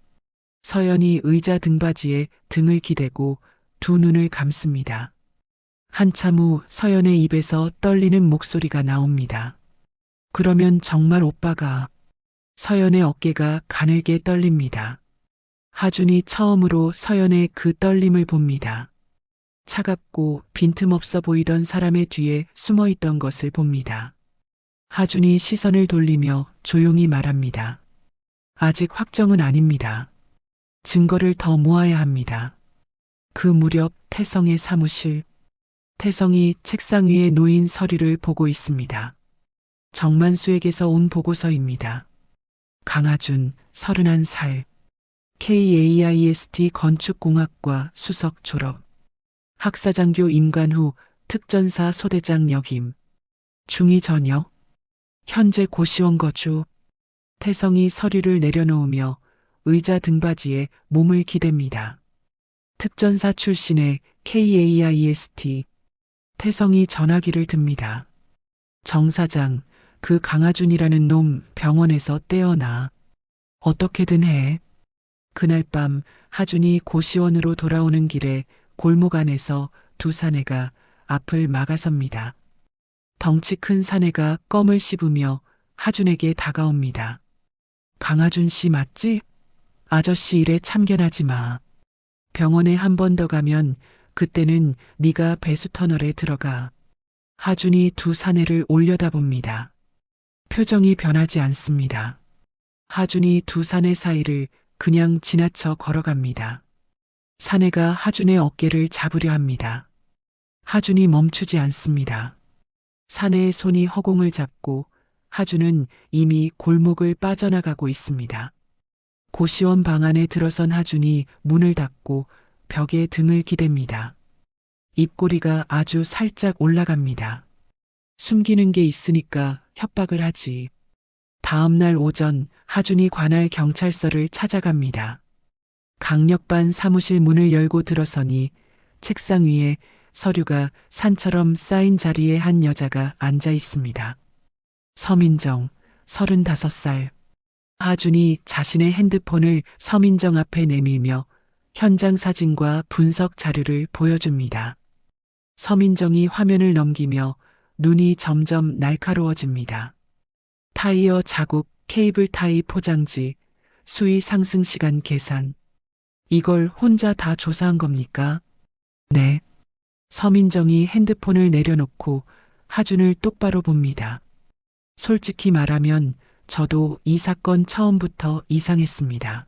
서연이 의자 등받이에 등을 기대고 두 눈을 감습니다. 한참 후 서연의 입에서 떨리는 목소리가 나옵니다. 그러면 정말 오빠가. 서연의 어깨가 가늘게 떨립니다. 하준이 처음으로 서연의 그 떨림을 봅니다. 차갑고 빈틈없어 보이던 사람의 뒤에 숨어 있던 것을 봅니다. 하준이 시선을 돌리며 조용히 말합니다. 아직 확정은 아닙니다. 증거를 더 모아야 합니다. 그 무렵 태성의 사무실. 태성이 책상 위에 놓인 서류를 보고 있습니다. 정만수에게서 온 보고서입니다. 강하준, 31살. KAIST 건축공학과 수석 졸업. 학사장교 임관 후 특전사 소대장 역임. 중2 전역. 현재 고시원 거주. 태성이 서류를 내려놓으며 의자 등받이에 몸을 기댑니다. 특전사 출신의 KAIST. 태성이 전화기를 듭니다. 정 사장, 그 강하준이라는 놈 병원에서 떼어놔. 어떻게든 해. 그날 밤 하준이 고시원으로 돌아오는 길에 골목 안에서 두 사내가 앞을 막아섭니다. 덩치 큰 사내가 껌을 씹으며 하준에게 다가옵니다. 강하준 씨 맞지? 아저씨 일에 참견하지 마. 병원에 한 번 더 가면 그때는 네가 배수터널에 들어가. 하준이 두 사내를 올려다봅니다. 표정이 변하지 않습니다. 하준이 두 사내 사이를 그냥 지나쳐 걸어갑니다. 사내가 하준의 어깨를 잡으려 합니다. 하준이 멈추지 않습니다. 사내의 손이 허공을 잡고 하준은 이미 골목을 빠져나가고 있습니다. 고시원 방 안에 들어선 하준이 문을 닫고 벽에 등을 기댑니다. 입꼬리가 아주 살짝 올라갑니다. 숨기는 게 있으니까 협박을 하지. 다음 날 오전 하준이 관할 경찰서를 찾아갑니다. 강력반 사무실 문을 열고 들어서니 책상 위에 서류가 산처럼 쌓인 자리에 한 여자가 앉아 있습니다. 서민정, 35살. 하준이 자신의 핸드폰을 서민정 앞에 내밀며 현장 사진과 분석 자료를 보여줍니다. 서민정이 화면을 넘기며 눈이 점점 날카로워집니다. 타이어 자국, 케이블 타이 포장지, 수위 상승 시간 계산. 이걸 혼자 다 조사한 겁니까? 네. 서민정이 핸드폰을 내려놓고 하준을 똑바로 봅니다. 솔직히 말하면 저도 이 사건 처음부터 이상했습니다.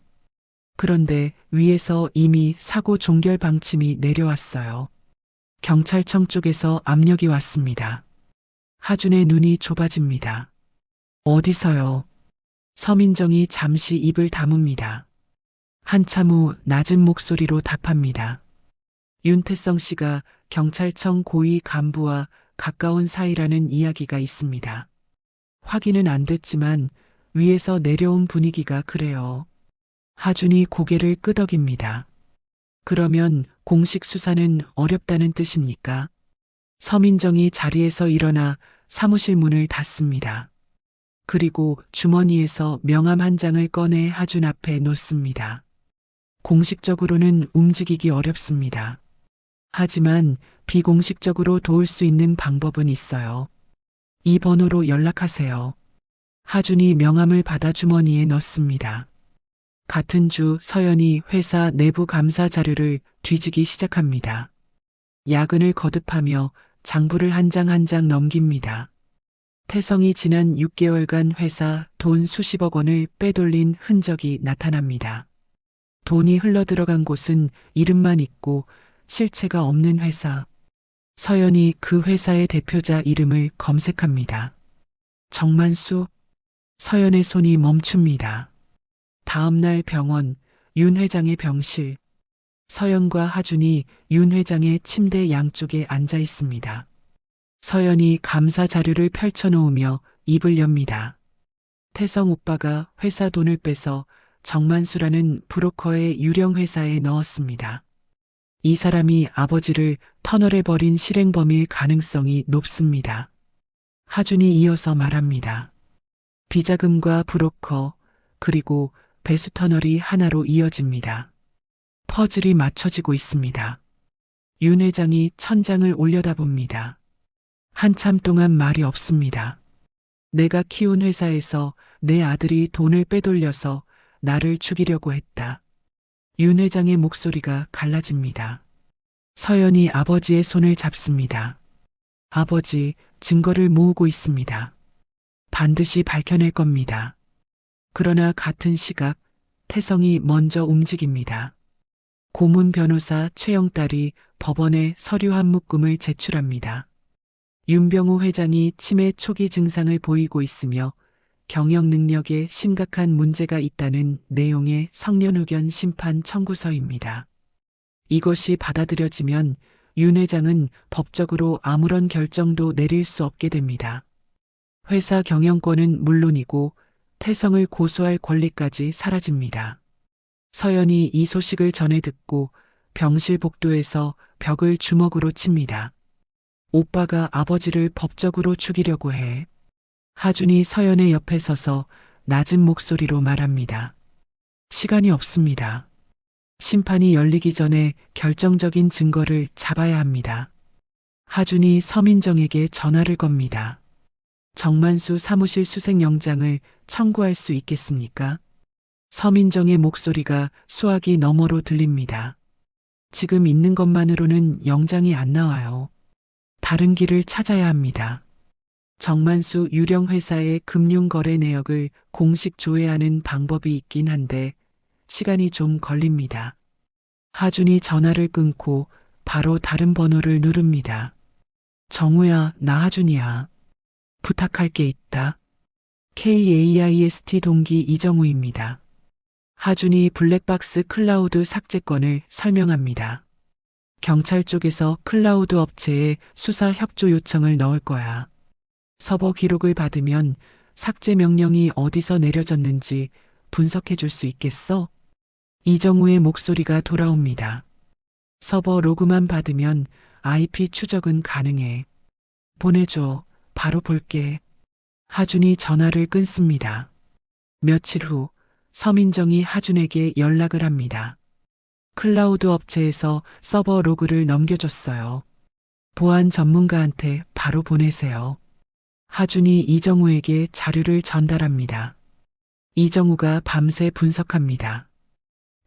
그런데 위에서 이미 사고 종결 방침이 내려왔어요. 경찰청 쪽에서 압력이 왔습니다. 하준의 눈이 좁아집니다. 어디서요? 서민정이 잠시 입을 다뭅니다. 한참 후 낮은 목소리로 답합니다. 윤태성 씨가 경찰청 고위 간부와 가까운 사이라는 이야기가 있습니다. 확인은 안 됐지만 위에서 내려온 분위기가 그래요. 하준이 고개를 끄덕입니다. 그러면 공식 수사는 어렵다는 뜻입니까? 서민정이 자리에서 일어나 사무실 문을 닫습니다. 그리고 주머니에서 명함 한 장을 꺼내 하준 앞에 놓습니다. 공식적으로는 움직이기 어렵습니다. 하지만 비공식적으로 도울 수 있는 방법은 있어요. 이 번호로 연락하세요. 하준이 명함을 받아 주머니에 넣습니다. 같은 주 서연이 회사 내부 감사 자료를 뒤지기 시작합니다. 야근을 거듭하며 장부를 한 장 한 장 넘깁니다. 태성이 지난 6개월간 회사 돈 수십억 원을 빼돌린 흔적이 나타납니다. 돈이 흘러들어간 곳은 이름만 있고 실체가 없는 회사. 서연이 그 회사의 대표자 이름을 검색합니다. 정만수. 서연의 손이 멈춥니다. 다음 날 병원, 윤 회장의 병실. 서연과 하준이 윤 회장의 침대 양쪽에 앉아 있습니다. 서연이 감사 자료를 펼쳐놓으며 입을 엽니다. 태성 오빠가 회사 돈을 빼서 정만수라는 브로커의 유령 회사에 넣었습니다. 이 사람이 아버지를 터널에 버린 실행범일 가능성이 높습니다. 하준이 이어서 말합니다. 비자금과 브로커, 그리고 배수 터널이 하나로 이어집니다. 퍼즐이 맞춰지고 있습니다. 윤 회장이 천장을 올려다봅니다. 한참 동안 말이 없습니다. 내가 키운 회사에서 내 아들이 돈을 빼돌려서 나를 죽이려고 했다. 윤 회장의 목소리가 갈라집니다. 서연이 아버지의 손을 잡습니다. 아버지, 증거를 모으고 있습니다. 반드시 밝혀낼 겁니다. 그러나 같은 시각, 태성이 먼저 움직입니다. 고문 변호사 최영딸이 법원에 서류 한 묶음을 제출합니다. 윤병우 회장이 치매 초기 증상을 보이고 있으며 경영 능력에 심각한 문제가 있다는 내용의 성년 의견 심판 청구서입니다. 이것이 받아들여지면 윤 회장은 법적으로 아무런 결정도 내릴 수 없게 됩니다. 회사 경영권은 물론이고 태성을 고소할 권리까지 사라집니다. 서연이 이 소식을 전해 듣고 병실 복도에서 벽을 주먹으로 칩니다. 오빠가 아버지를 법적으로 죽이려고 해. 하준이 서연의 옆에 서서 낮은 목소리로 말합니다. 시간이 없습니다. 심판이 열리기 전에 결정적인 증거를 잡아야 합니다. 하준이 서민정에게 전화를 겁니다. 정만수 사무실 수색영장을 청구할 수 있겠습니까? 서민정의 목소리가 수화기 너머로 들립니다. 지금 있는 것만으로는 영장이 안 나와요. 다른 길을 찾아야 합니다. 정만수 유령 회사의 금융거래 내역을 공식 조회하는 방법이 있긴 한데 시간이 좀 걸립니다. 하준이 전화를 끊고 바로 다른 번호를 누릅니다. 정우야, 나 하준이야. 부탁할 게 있다. KAIST 동기 이정우입니다. 하준이 블랙박스 클라우드 삭제건을 설명합니다. 경찰 쪽에서 클라우드 업체에 수사 협조 요청을 넣을 거야. 서버 기록을 받으면 삭제 명령이 어디서 내려졌는지 분석해 줄 수 있겠어? 이정우의 목소리가 돌아옵니다. 서버 로그만 받으면 IP 추적은 가능해. 보내줘. 바로 볼게. 하준이 전화를 끊습니다. 며칠 후 서민정이 하준에게 연락을 합니다. 클라우드 업체에서 서버 로그를 넘겨줬어요. 보안 전문가한테 바로 보내세요. 하준이 이정우에게 자료를 전달합니다. 이정우가 밤새 분석합니다.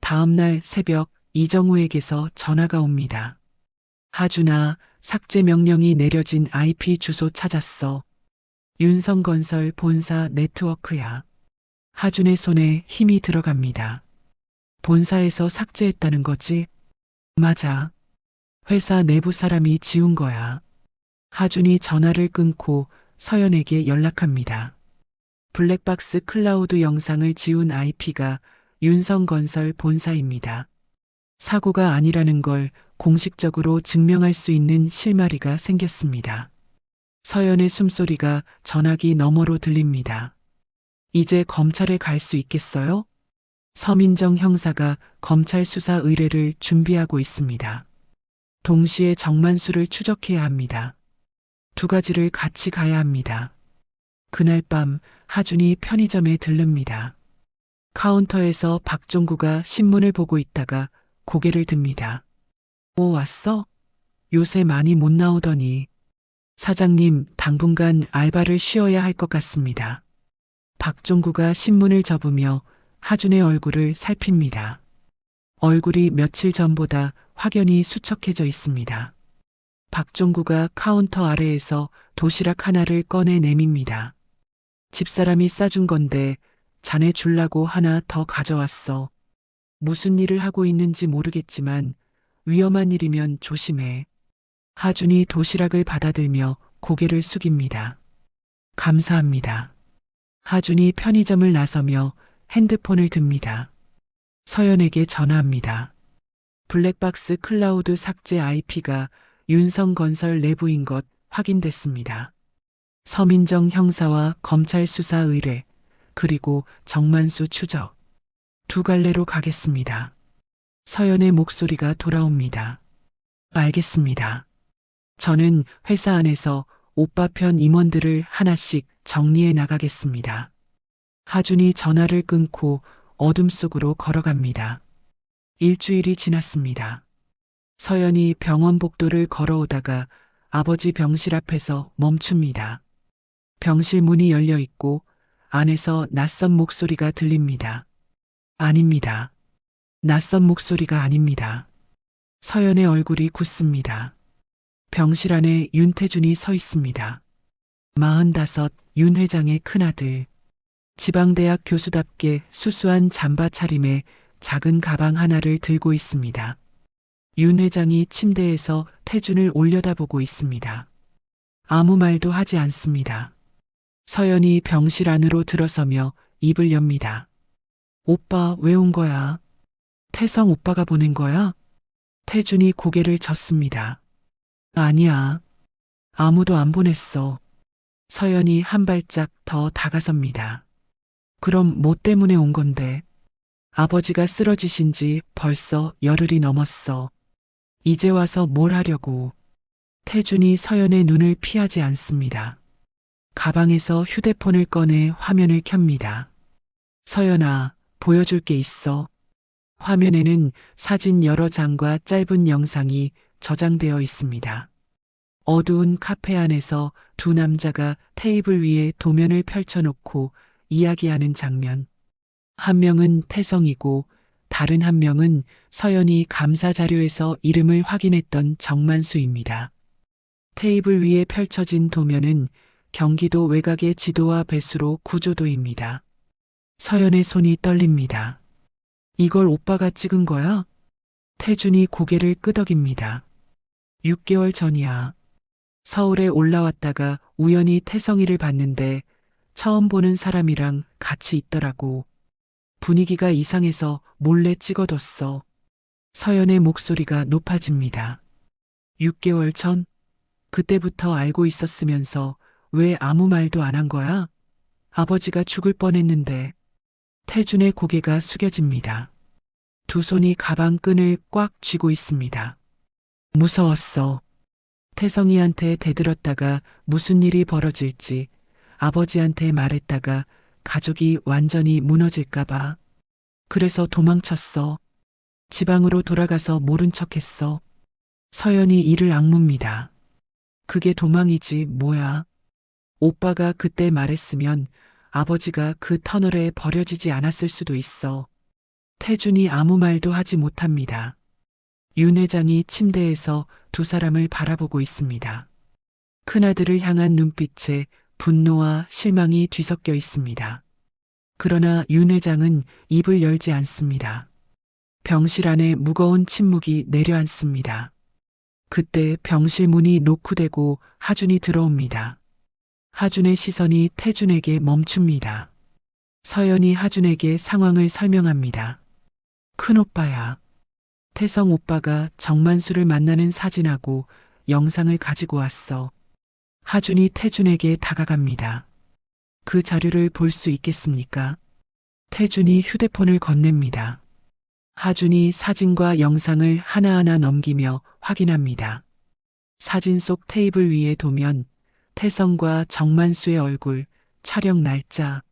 다음날 새벽 이정우에게서 전화가 옵니다. 하준아, 삭제 명령이 내려진 IP 주소 찾았어. 윤성건설 본사 네트워크야. 하준의 손에 힘이 들어갑니다. 본사에서 삭제했다는 거지? 맞아. 회사 내부 사람이 지운 거야. 하준이 전화를 끊고 서연에게 연락합니다. 블랙박스 클라우드 영상을 지운 IP가 윤성건설 본사입니다. 사고가 아니라는 걸 공식적으로 증명할 수 있는 실마리가 생겼습니다. 서연의 숨소리가 전화기 너머로 들립니다. 이제 검찰에 갈 수 있겠어요? 서민정 형사가 검찰 수사 의뢰를 준비하고 있습니다. 동시에 정만수를 추적해야 합니다. 두 가지를 같이 가야 합니다. 그날 밤 하준이 편의점에 들릅니다. 카운터에서 박종구가 신문을 보고 있다가 고개를 듭니다. 오, 왔어? 요새 많이 못 나오더니. 사장님, 당분간 알바를 쉬어야 할 것 같습니다. 박종구가 신문을 접으며 하준의 얼굴을 살핍니다. 얼굴이 며칠 전보다 확연히 수척해져 있습니다. 박종구가 카운터 아래에서 도시락 하나를 꺼내 내밉니다. 집사람이 싸준 건데 자네 줄라고 하나 더 가져왔어. 무슨 일을 하고 있는지 모르겠지만 위험한 일이면 조심해. 하준이 도시락을 받아들며 고개를 숙입니다. 감사합니다. 하준이 편의점을 나서며 핸드폰을 듭니다. 서연에게 전화합니다. 블랙박스 클라우드 삭제 IP가 윤성건설 내부인 것 확인됐습니다. 서민정 형사와 검찰 수사 의뢰, 그리고 정만수 추적. 두 갈래로 가겠습니다. 서연의 목소리가 돌아옵니다. 알겠습니다. 저는 회사 안에서 오빠 편 임원들을 하나씩 정리해 나가겠습니다. 하준이 전화를 끊고 어둠 속으로 걸어갑니다. 일주일이 지났습니다. 서연이 병원 복도를 걸어오다가 아버지 병실 앞에서 멈춥니다. 병실 문이 열려 있고 안에서 낯선 목소리가 들립니다. 아닙니다. 낯선 목소리가 아닙니다. 서연의 얼굴이 굳습니다. 병실 안에 윤태준이 서 있습니다. 45, 윤 회장의 큰아들. 지방대학 교수답게 수수한 잠바 차림에 작은 가방 하나를 들고 있습니다. 윤 회장이 침대에서 태준을 올려다보고 있습니다. 아무 말도 하지 않습니다. 서연이 병실 안으로 들어서며 입을 엽니다. 오빠 왜 온 거야? 태성 오빠가 보낸 거야? 태준이 고개를 젓습니다. 아니야. 아무도 안 보냈어. 서연이 한 발짝 더 다가섭니다. 그럼 뭐 때문에 온 건데? 아버지가 쓰러지신 지 벌써 열흘이 넘었어. 이제 와서 뭘 하려고? 태준이 서연의 눈을 피하지 않습니다. 가방에서 휴대폰을 꺼내 화면을 켭니다. 서연아, 보여줄 게 있어. 화면에는 사진 여러 장과 짧은 영상이 저장되어 있습니다. 어두운 카페 안에서 두 남자가 테이블 위에 도면을 펼쳐놓고 이야기하는 장면. 한 명은 태성이고 다른 한 명은 서연이 감사 자료에서 이름을 확인했던 정만수입니다. 테이블 위에 펼쳐진 도면은 경기도 외곽의 지도와 배수로 구조도입니다. 서연의 손이 떨립니다. 이걸 오빠가 찍은 거야? 태준이 고개를 끄덕입니다. 6개월 전이야. 서울에 올라왔다가 우연히 태성이를 봤는데 처음 보는 사람이랑 같이 있더라고. 분위기가 이상해서 몰래 찍어뒀어. 서연의 목소리가 높아집니다. 6개월 전? 그때부터 알고 있었으면서 왜 아무 말도 안 한 거야? 아버지가 죽을 뻔했는데. 태준의 고개가 숙여집니다. 두 손이 가방 끈을 꽉 쥐고 있습니다. 무서웠어. 태성이한테 대들었다가 무슨 일이 벌어질지, 아버지한테 말했다가 가족이 완전히 무너질까봐. 그래서 도망쳤어. 지방으로 돌아가서 모른 척했어. 서연이 이를 악뭅니다. 그게 도망이지 뭐야. 오빠가 그때 말했으면 아버지가 그 터널에 버려지지 않았을 수도 있어. 태준이 아무 말도 하지 못합니다. 윤 회장이 침대에서 두 사람을 바라보고 있습니다. 큰아들을 향한 눈빛에 분노와 실망이 뒤섞여 있습니다. 그러나 윤 회장은 입을 열지 않습니다. 병실 안에 무거운 침묵이 내려앉습니다. 그때 병실 문이 노크되고 하준이 들어옵니다. 하준의 시선이 태준에게 멈춥니다. 서연이 하준에게 상황을 설명합니다. 큰오빠야. 태성 오빠가 정만수를 만나는 사진하고 영상을 가지고 왔어. 하준이 태준에게 다가갑니다. 그 자료를 볼 수 있겠습니까? 태준이 휴대폰을 건넵니다. 하준이 사진과 영상을 하나하나 넘기며 확인합니다. 사진 속 테이블 위에 도면, 태성과 정만수의 얼굴, 촬영 날짜.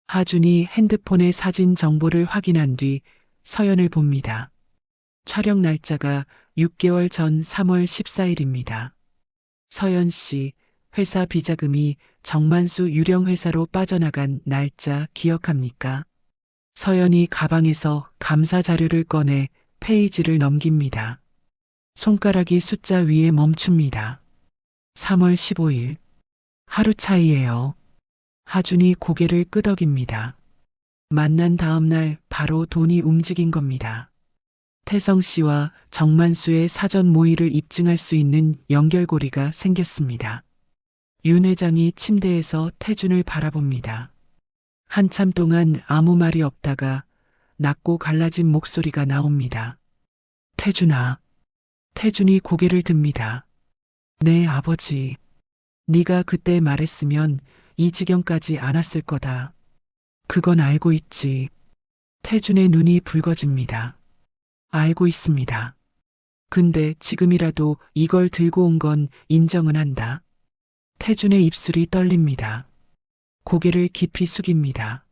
하준이 핸드폰의 사진 정보를 확인한 뒤 서연을 봅니다. 촬영 날짜가 6개월 전 3월 14일입니다. 서연 씨, 회사 비자금이 정만수 유령 회사로 빠져나간 날짜 기억합니까? 서연이 가방에서 감사 자료를 꺼내 페이지를 넘깁니다. 손가락이 숫자 위에 멈춥니다. 3월 15일. 하루 차이예요. 하준이 고개를 끄덕입니다. 만난 다음 날 바로 돈이 움직인 겁니다. 태성 씨와 정만수의 사전 모의를 입증할 수 있는 연결고리가 생겼습니다. 윤 회장이 침대에서 태준을 바라봅니다. 한참 동안 아무 말이 없다가 낮고 갈라진 목소리가 나옵니다. 태준아. 태준이 고개를 듭니다. 네, 아버지. 네가 그때 말했으면 이 지경까지 안 왔을 거다. 그건 알고 있지. 태준의 눈이 붉어집니다. 알고 있습니다. 근데 지금이라도 이걸 들고 온 건 인정은 한다. 태준의 입술이 떨립니다. 고개를 깊이 숙입니다.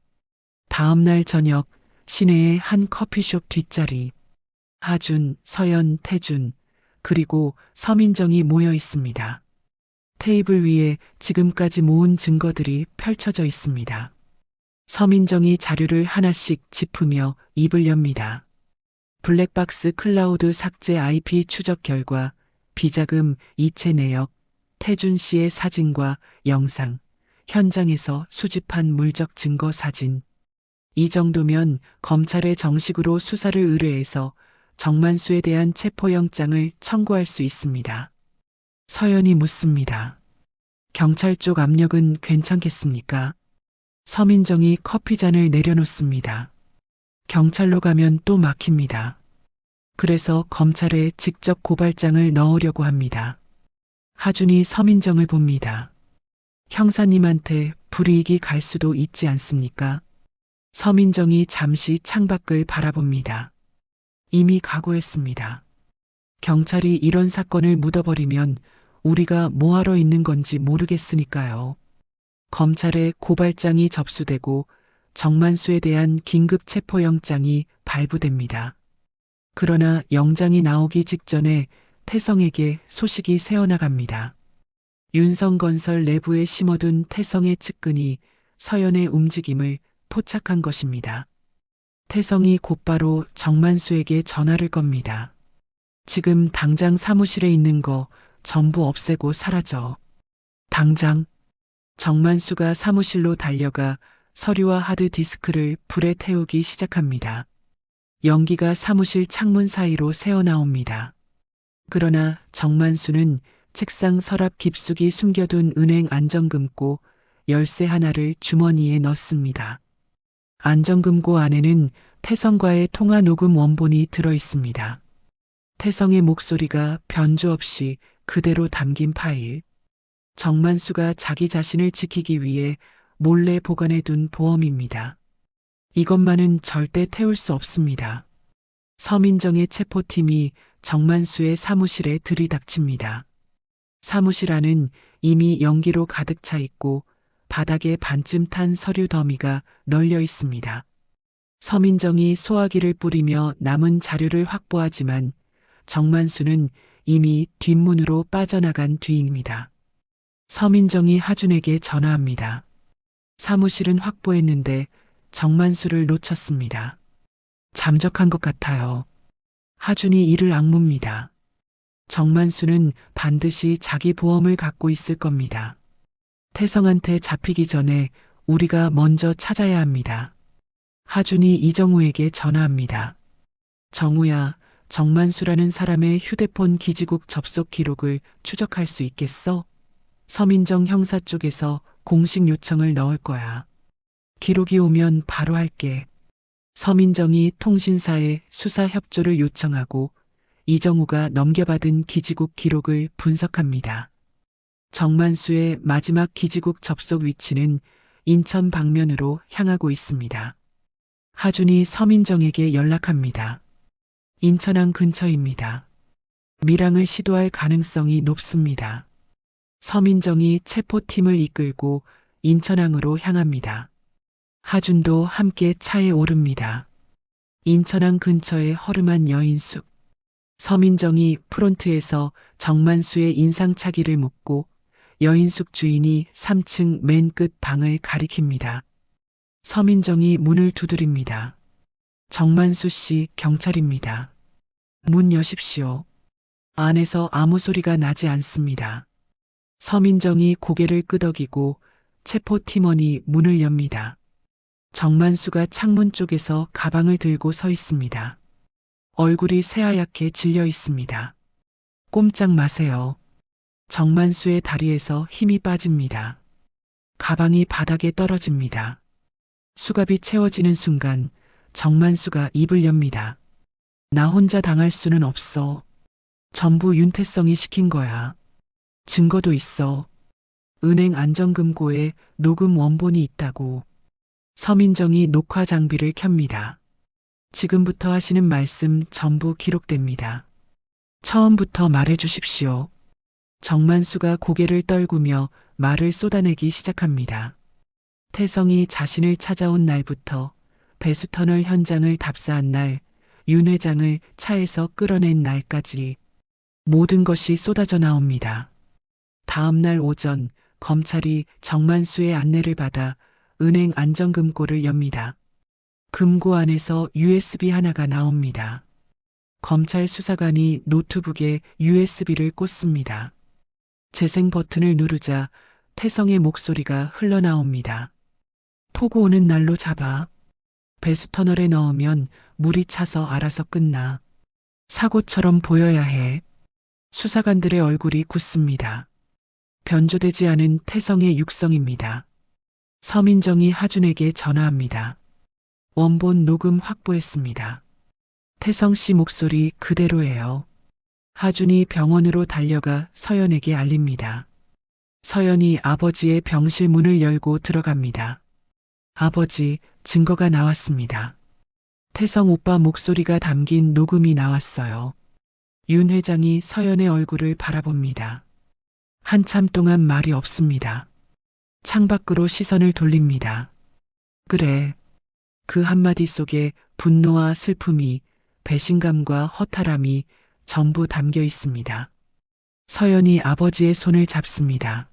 다음 날 저녁 시내의 한 커피숍 뒷자리. 하준, 서연, 태준, 그리고 서민정이 모여 있습니다. 테이블 위에 지금까지 모은 증거들이 펼쳐져 있습니다. 서민정이 자료를 하나씩 짚으며 입을 엽니다. 블랙박스 클라우드 삭제 IP 추적 결과, 비자금 이체 내역, 태준 씨의 사진과 영상, 현장에서 수집한 물적 증거 사진. 이 정도면 검찰에 정식으로 수사를 의뢰해서 정만수에 대한 체포영장을 청구할 수 있습니다. 서연이 묻습니다. 경찰 쪽 압력은 괜찮겠습니까? 서민정이 커피잔을 내려놓습니다. 경찰로 가면 또 막힙니다. 그래서 검찰에 직접 고발장을 넣으려고 합니다. 하준이 서민정을 봅니다. 형사님한테 불이익이 갈 수도 있지 않습니까? 서민정이 잠시 창밖을 바라봅니다. 이미 각오했습니다. 경찰이 이런 사건을 묻어버리면 우리가 뭐하러 있는 건지 모르겠으니까요. 검찰에 고발장이 접수되고 정만수에 대한 긴급 체포영장이 발부됩니다. 그러나 영장이 나오기 직전에 태성에게 소식이 새어나갑니다. 윤성건설 내부에 심어둔 태성의 측근이 서연의 움직임을 포착한 것입니다. 태성이 곧바로 정만수에게 전화를 겁니다. 지금 당장 사무실에 있는 거 전부 없애고 사라져. 당장. 정만수가 사무실로 달려가 서류와 하드디스크를 불에 태우기 시작합니다. 연기가 사무실 창문 사이로 새어나옵니다. 그러나 정만수는 책상 서랍 깊숙이 숨겨둔 은행 안정금고 열쇠 하나를 주머니에 넣습니다. 안정금고 안에는 태성과의 통화 녹음 원본이 들어 있습니다. 태성의 목소리가 변조 없이 그대로 담긴 파일. 정만수가 자기 자신을 지키기 위해 몰래 보관해둔 보험입니다. 이것만은 절대 태울 수 없습니다. 서민정의 체포팀이 정만수의 사무실에 들이닥칩니다. 사무실 안은 이미 연기로 가득 차 있고 바닥에 반쯤 탄 서류 더미가 널려 있습니다. 서민정이 소화기를 뿌리며 남은 자료를 확보하지만 정만수는 이미 뒷문으로 빠져나간 뒤입니다. 서민정이 하준에게 전화합니다. 사무실은 확보했는데 정만수를 놓쳤습니다. 잠적한 것 같아요. 하준이 이를 악뭅니다. 정만수는 반드시 자기 보험을 갖고 있을 겁니다. 태성한테 잡히기 전에 우리가 먼저 찾아야 합니다. 하준이 이정우에게 전화합니다. 정우야, 정만수라는 사람의 휴대폰 기지국 접속 기록을 추적할 수 있겠어? 서민정 형사 쪽에서 공식 요청을 넣을 거야. 기록이 오면 바로 할게. 서민정이 통신사에 수사 협조를 요청하고 이정우가 넘겨받은 기지국 기록을 분석합니다. 정만수의 마지막 기지국 접속 위치는 인천 방면으로 향하고 있습니다. 하준이 서민정에게 연락합니다. 인천항 근처입니다. 밀항을 시도할 가능성이 높습니다. 서민정이 체포팀을 이끌고 인천항으로 향합니다. 하준도 함께 차에 오릅니다. 인천항 근처의 허름한 여인숙. 서민정이 프론트에서 정만수의 인상착의를 묻고 여인숙 주인이 3층 맨 끝 방을 가리킵니다. 서민정이 문을 두드립니다. 정만수 씨 경찰입니다. 문 여십시오. 안에서 아무 소리가 나지 않습니다. 서민정이 고개를 끄덕이고 체포팀원이 문을 엽니다. 정만수가 창문 쪽에서 가방을 들고 서 있습니다. 얼굴이 새하얗게 질려 있습니다. 꼼짝 마세요. 정만수의 다리에서 힘이 빠집니다. 가방이 바닥에 떨어집니다. 수갑이 채워지는 순간 정만수가 입을 엽니다. 나 혼자 당할 수는 없어. 전부 윤태성이 시킨 거야. 증거도 있어. 은행 안정금고에 녹음 원본이 있다고. 서민정이 녹화 장비를 켭니다. 지금부터 하시는 말씀 전부 기록됩니다. 처음부터 말해 주십시오. 정만수가 고개를 떨구며 말을 쏟아내기 시작합니다. 태성이 자신을 찾아온 날부터 배수터널 현장을 답사한 날, 윤 회장을 차에서 끌어낸 날까지 모든 것이 쏟아져 나옵니다. 다음 날 오전 검찰이 정만수의 안내를 받아 은행 안정금고를 엽니다. 금고 안에서 USB 하나가 나옵니다. 검찰 수사관이 노트북에 USB를 꽂습니다. 재생 버튼을 누르자 태성의 목소리가 흘러나옵니다. 폭우 오는 날로 잡아. 배수터널에 넣으면 물이 차서 알아서 끝나. 사고처럼 보여야 해. 수사관들의 얼굴이 굳습니다. 변조되지 않은 태성의 육성입니다. 서민정이 하준에게 전화합니다. 원본 녹음 확보했습니다. 태성 씨 목소리 그대로예요. 하준이 병원으로 달려가 서연에게 알립니다. 서연이 아버지의 병실 문을 열고 들어갑니다. 아버지, 증거가 나왔습니다. 태성 오빠 목소리가 담긴 녹음이 나왔어요. 윤 회장이 서연의 얼굴을 바라봅니다. 한참 동안 말이 없습니다. 창밖으로 시선을 돌립니다. 그래. 그 한마디 속에 분노와 슬픔이, 배신감과 허탈함이 전부 담겨 있습니다. 서연이 아버지의 손을 잡습니다.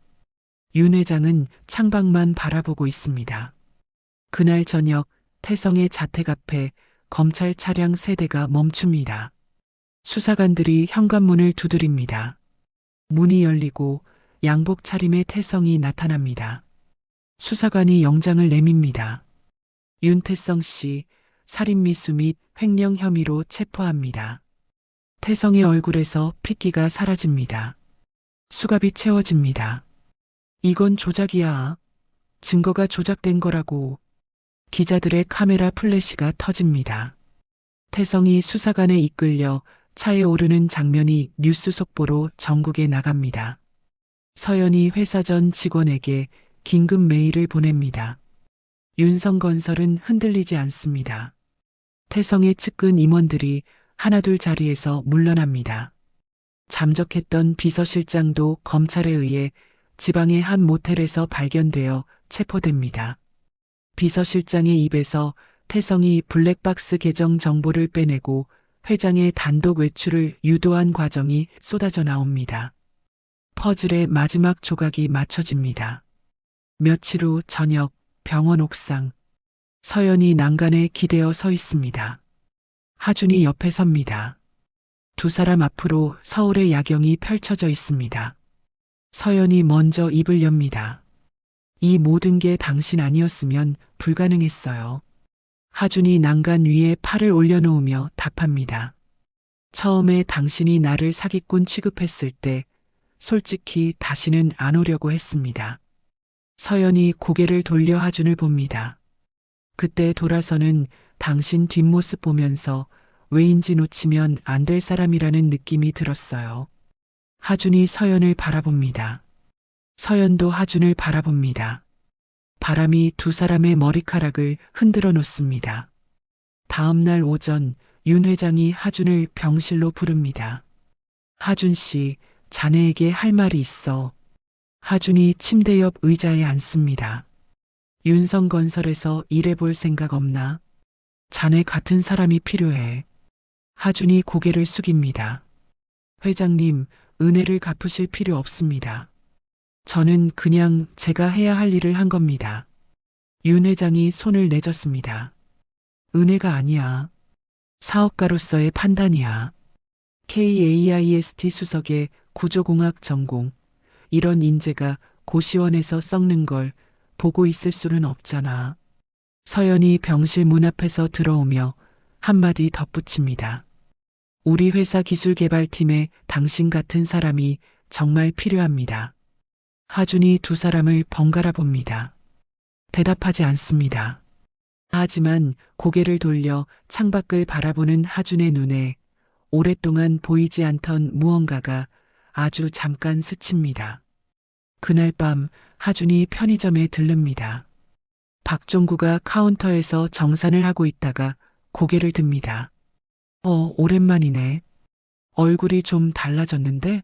윤 회장은 창밖만 바라보고 있습니다. 그날 저녁 태성의 자택 앞에 검찰 차량 3대가 멈춥니다. 수사관들이 현관문을 두드립니다. 문이 열리고 양복 차림의 태성이 나타납니다. 수사관이 영장을 내밉니다. 윤태성 씨 살인미수 및 횡령 혐의로 체포합니다. 태성의 얼굴에서 핏기가 사라집니다. 수갑이 채워집니다. 이건 조작이야. 증거가 조작된 거라고. 기자들의 카메라 플래시가 터집니다. 태성이 수사관에 이끌려 차에 오르는 장면이 뉴스 속보로 전국에 나갑니다. 서연이 회사 전 직원에게 긴급 메일을 보냅니다. 윤성건설은 흔들리지 않습니다. 태성의 측근 임원들이 하나둘 자리에서 물러납니다. 잠적했던 비서실장도 검찰에 의해 지방의 한 모텔에서 발견되어 체포됩니다. 비서실장의 입에서 태성이 블랙박스 계정 정보를 빼내고 회장의 단독 외출을 유도한 과정이 쏟아져 나옵니다. 퍼즐의 마지막 조각이 맞춰집니다. 며칠 후 저녁 병원 옥상. 서연이 난간에 기대어 서 있습니다. 하준이 옆에 섭니다. 두 사람 앞으로 서울의 야경이 펼쳐져 있습니다. 서연이 먼저 입을 엽니다. 이 모든 게 당신 아니었으면 불가능했어요. 하준이 난간 위에 팔을 올려놓으며 답합니다. 처음에 당신이 나를 사기꾼 취급했을 때 솔직히 다시는 안 오려고 했습니다. 서연이 고개를 돌려 하준을 봅니다. 그때 돌아서는 당신 뒷모습 보면서 왜인지 놓치면 안 될 사람이라는 느낌이 들었어요. 하준이 서연을 바라봅니다. 서연도 하준을 바라봅니다. 바람이 두 사람의 머리카락을 흔들어 놓습니다. 다음 날 오전 윤 회장이 하준을 병실로 부릅니다. 하준 씨, 자네에게 할 말이 있어. 하준이 침대 옆 의자에 앉습니다. 윤성건설에서 일해볼 생각 없나? 자네 같은 사람이 필요해. 하준이 고개를 숙입니다. 회장님, 은혜를 갚으실 필요 없습니다. 저는 그냥 제가 해야 할 일을 한 겁니다. 윤 회장이 손을 내젓습니다. 은혜가 아니야. 사업가로서의 판단이야. KAIST 수석의 구조공학 전공. 이런 인재가 고시원에서 썩는 걸 보고 있을 수는 없잖아. 서연이 병실 문 앞에서 들어오며 한마디 덧붙입니다. 우리 회사 기술개발팀에 당신 같은 사람이 정말 필요합니다. 하준이 두 사람을 번갈아 봅니다. 대답하지 않습니다. 하지만 고개를 돌려 창밖을 바라보는 하준의 눈에 오랫동안 보이지 않던 무언가가 아주 잠깐 스칩니다. 그날 밤 하준이 편의점에 들릅니다. 박종구가 카운터에서 정산을 하고 있다가 고개를 듭니다. 오랜만이네. 얼굴이 좀 달라졌는데?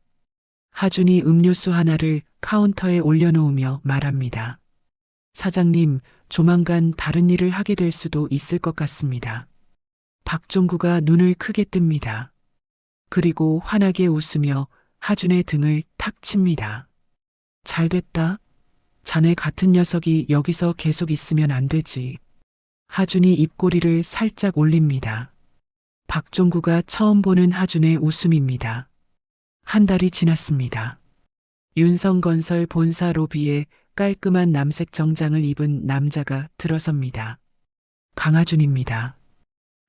하준이 음료수 하나를 카운터에 올려놓으며 말합니다. 사장님, 조만간 다른 일을 하게 될 수도 있을 것 같습니다. 박종구가 눈을 크게 뜹니다. 그리고 환하게 웃으며 하준의 등을 탁 칩니다. 잘 됐다. 자네 같은 녀석이 여기서 계속 있으면 안 되지. 하준이 입꼬리를 살짝 올립니다. 박종구가 처음 보는 하준의 웃음입니다. 한 달이 지났습니다. 윤성건설 본사 로비에 깔끔한 남색 정장을 입은 남자가 들어섭니다. 강하준입니다.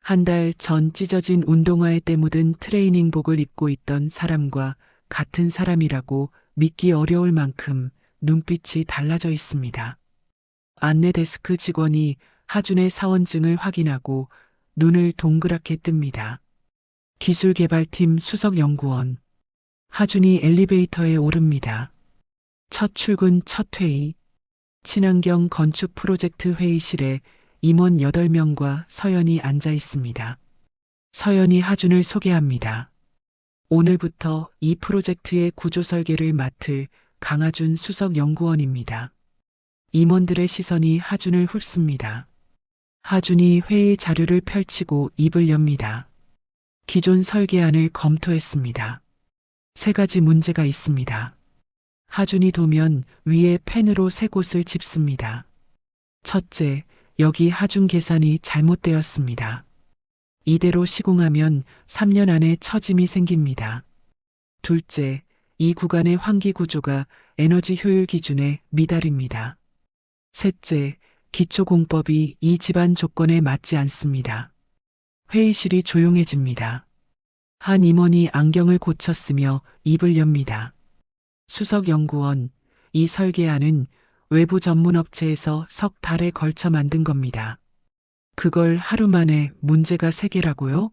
한 달 전 찢어진 운동화에 때 묻은 트레이닝복을 입고 있던 사람과 같은 사람이라고 믿기 어려울 만큼 눈빛이 달라져 있습니다. 안내 데스크 직원이 하준의 사원증을 확인하고 눈을 동그랗게 뜹니다. 기술개발팀 수석연구원. 하준이 엘리베이터에 오릅니다. 첫 출근 첫 회의. 친환경 건축 프로젝트 회의실에 임원 8명과 서연이 앉아 있습니다. 서연이 하준을 소개합니다. 오늘부터 이 프로젝트의 구조 설계를 맡을 강하준 수석연구원입니다. 임원들의 시선이 하준을 훑습니다. 하준이 회의 자료를 펼치고 입을 엽니다. 기존 설계안을 검토했습니다. 3가지 문제가 있습니다. 하준이 도면 위에 펜으로 3곳을 짚습니다. 첫째, 여기 하준 계산이 잘못되었습니다. 이대로 시공하면 3년 안에 처짐이 생깁니다. 둘째, 이 구간의 환기 구조가 에너지 효율 기준에 미달입니다. 셋째, 기초공법이 이 집안 조건에 맞지 않습니다. 회의실이 조용해집니다. 한 임원이 안경을 고쳤으며 입을 엽니다. 수석연구원, 이 설계안은 외부 전문업체에서 석 달에 걸쳐 만든 겁니다. 그걸 하루 만에 문제가 3개라고요?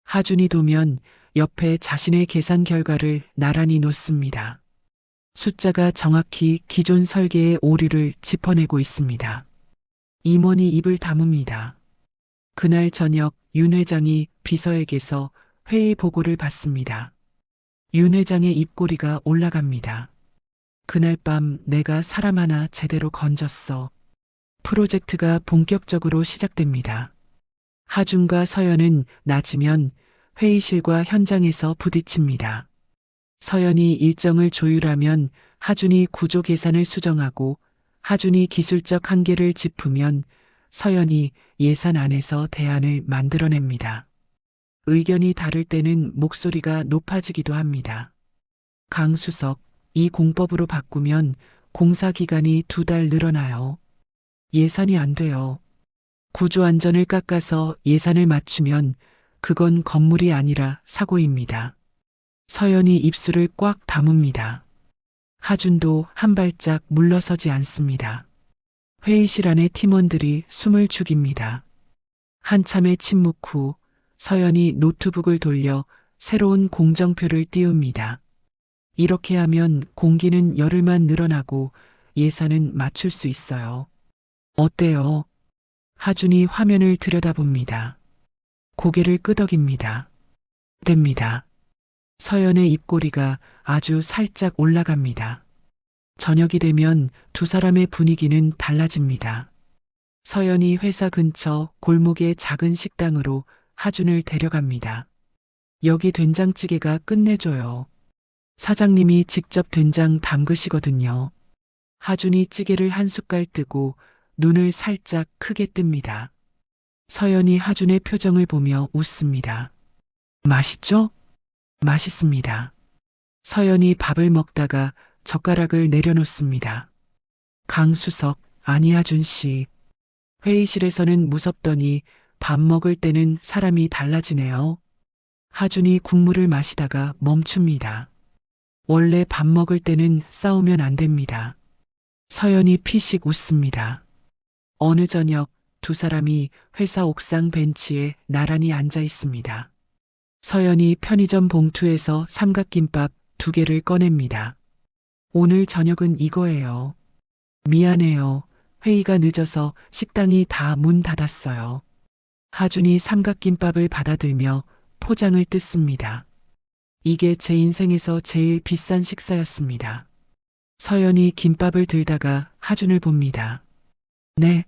하준이 도면 옆에 자신의 계산 결과를 나란히 놓습니다. 숫자가 정확히 기존 설계의 오류를 짚어내고 있습니다. 임원이 입을 다뭅니다. 그날 저녁 윤 회장이 비서에게서 회의 보고를 받습니다. 윤 회장의 입꼬리가 올라갑니다. 그날 밤 내가 사람 하나 제대로 건졌어. 프로젝트가 본격적으로 시작됩니다. 하준과 서연은 낮이면 회의실과 현장에서 부딪힙니다. 서연이 일정을 조율하면 하준이 구조 계산을 수정하고 하준이 기술적 한계를 짚으면 서연이 예산 안에서 대안을 만들어냅니다. 의견이 다를 때는 목소리가 높아지기도 합니다. 강수석, 이 공법으로 바꾸면 공사 기간이 2달 늘어나요. 예산이 안 돼요. 구조 안전을 깎아서 예산을 맞추면 그건 건물이 아니라 사고입니다. 서연이 입술을 꽉 다뭅니다. 하준도 한 발짝 물러서지 않습니다. 회의실 안의 팀원들이 숨을 죽입니다. 한참의 침묵 후 서연이 노트북을 돌려 새로운 공정표를 띄웁니다. 이렇게 하면 공기는 열흘만 늘어나고 예산은 맞출 수 있어요. 어때요? 하준이 화면을 들여다봅니다. 고개를 끄덕입니다. 됩니다. 서연의 입꼬리가 아주 살짝 올라갑니다. 저녁이 되면 두 사람의 분위기는 달라집니다. 서연이 회사 근처 골목의 작은 식당으로 하준을 데려갑니다. 여기 된장찌개가 끝내줘요. 사장님이 직접 된장 담그시거든요. 하준이 찌개를 한 숟갈 뜨고 눈을 살짝 크게 뜹니다. 서연이 하준의 표정을 보며 웃습니다. 맛있죠? 맛있습니다. 서연이 밥을 먹다가 젓가락을 내려놓습니다. 강수석, 아니 하준 씨. 회의실에서는 무섭더니 밥 먹을 때는 사람이 달라지네요. 하준이 국물을 마시다가 멈춥니다. 원래 밥 먹을 때는 싸우면 안 됩니다. 서연이 피식 웃습니다. 어느 저녁 두 사람이 회사 옥상 벤치에 나란히 앉아 있습니다. 서연이 편의점 봉투에서 삼각김밥 2개를 꺼냅니다. 오늘 저녁은 이거예요. 미안해요. 회의가 늦어서 식당이 다 문 닫았어요. 하준이 삼각김밥을 받아들며 포장을 뜯습니다. 이게 제 인생에서 제일 비싼 식사였습니다. 서연이 김밥을 들다가 하준을 봅니다. 네.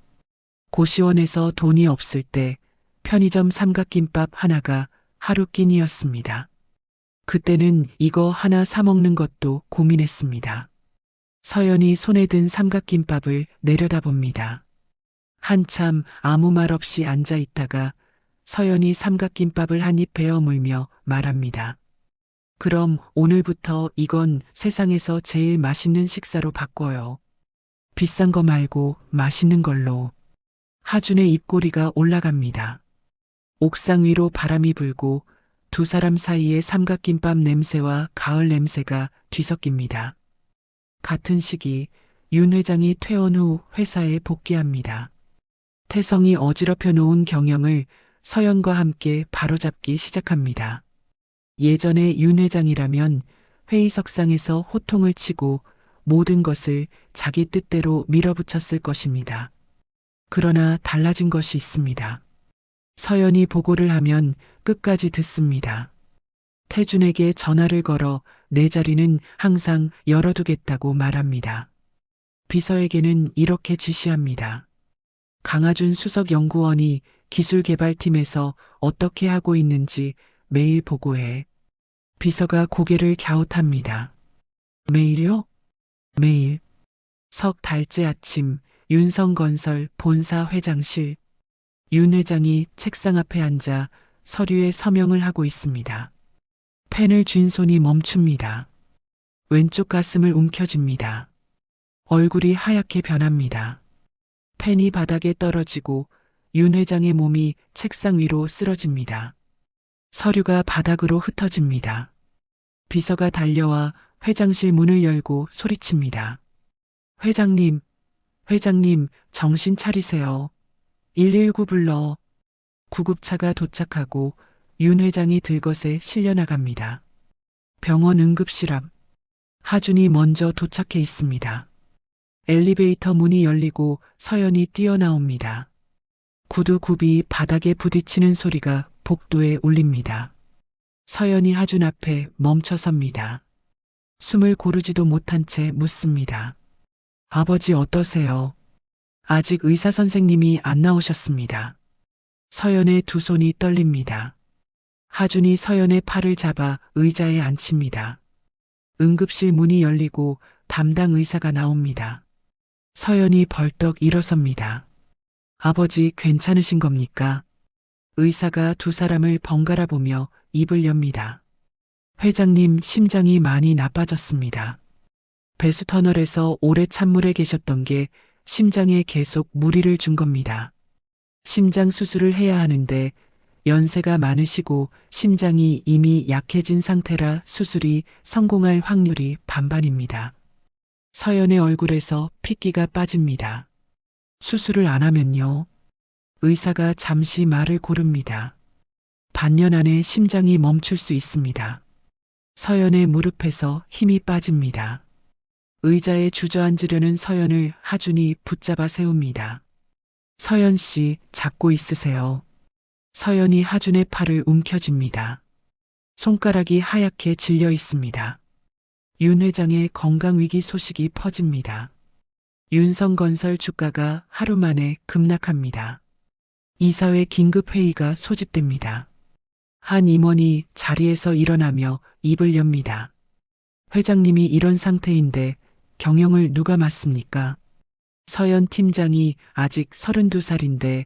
고시원에서 돈이 없을 때 편의점 삼각김밥 하나가 하루 끼니였습니다. 그때는 이거 하나 사 먹는 것도 고민했습니다. 서연이 손에 든 삼각김밥을 내려다봅니다. 한참 아무 말 없이 앉아 있다가 서연이 삼각김밥을 한 입 베어 물며 말합니다. 그럼 오늘부터 이건 세상에서 제일 맛있는 식사로 바꿔요. 비싼 거 말고 맛있는 걸로. 하준의 입꼬리가 올라갑니다. 옥상 위로 바람이 불고 두 사람 사이에 삼각김밥 냄새와 가을 냄새가 뒤섞입니다. 같은 시기 윤 회장이 퇴원 후 회사에 복귀합니다. 태성이 어지럽혀 놓은 경영을 서연과 함께 바로잡기 시작합니다. 예전에 윤 회장이라면 회의석상에서 호통을 치고 모든 것을 자기 뜻대로 밀어붙였을 것입니다. 그러나 달라진 것이 있습니다. 서연이 보고를 하면 끝까지 듣습니다. 태준에게 전화를 걸어 내 자리는 항상 열어두겠다고 말합니다. 비서에게는 이렇게 지시합니다. 강하준 수석연구원이 기술개발팀에서 어떻게 하고 있는지 매일 보고해. 비서가 고개를 갸웃합니다. 매일요? 매일. 석 달째 아침 윤성건설 본사 회장실. 윤 회장이 책상 앞에 앉아 서류에 서명을 하고 있습니다. 펜을 쥔 손이 멈춥니다. 왼쪽 가슴을 움켜쥡니다. 얼굴이 하얗게 변합니다. 펜이 바닥에 떨어지고 윤 회장의 몸이 책상 위로 쓰러집니다. 서류가 바닥으로 흩어집니다. 비서가 달려와 회장실 문을 열고 소리칩니다. 회장님, 회장님, 정신 차리세요. 119 불러. 구급차가 도착하고 윤 회장이 들것에 실려나갑니다. 병원 응급실 앞. 하준이 먼저 도착해 있습니다. 엘리베이터 문이 열리고 서연이 뛰어나옵니다. 구두굽이 바닥에 부딪히는 소리가 복도에 울립니다. 서연이 하준 앞에 멈춰섭니다. 숨을 고르지도 못한 채 묻습니다. 아버지 어떠세요? 아직 의사 선생님이 안 나오셨습니다. 서연의 두 손이 떨립니다. 하준이 서연의 팔을 잡아 의자에 앉힙니다. 응급실 문이 열리고 담당 의사가 나옵니다. 서연이 벌떡 일어섭니다. 아버지 괜찮으신 겁니까? 의사가 두 사람을 번갈아 보며 입을 엽니다. 회장님 심장이 많이 나빠졌습니다. 배수터널에서 오래 찬물에 계셨던 게 심장에 계속 무리를 준 겁니다. 심장 수술을 해야 하는데 연세가 많으시고 심장이 이미 약해진 상태라 수술이 성공할 확률이 반반입니다. 서연의 얼굴에서 핏기가 빠집니다. 수술을 안 하면요. 의사가 잠시 말을 고릅니다. 반년 안에 심장이 멈출 수 있습니다. 서연의 무릎에서 힘이 빠집니다. 의자에 주저앉으려는 서연을 하준이 붙잡아 세웁니다. 서연 씨, 잡고 있으세요. 서연이 하준의 팔을 움켜쥡니다. 손가락이 하얗게 질려 있습니다. 윤 회장의 건강위기 소식이 퍼집니다. 윤성건설 주가가 하루 만에 급락합니다. 이사회 긴급회의가 소집됩니다. 한 임원이 자리에서 일어나며 입을 엽니다. 회장님이 이런 상태인데 경영을 누가 맡습니까? 서연 팀장이 아직 32살인데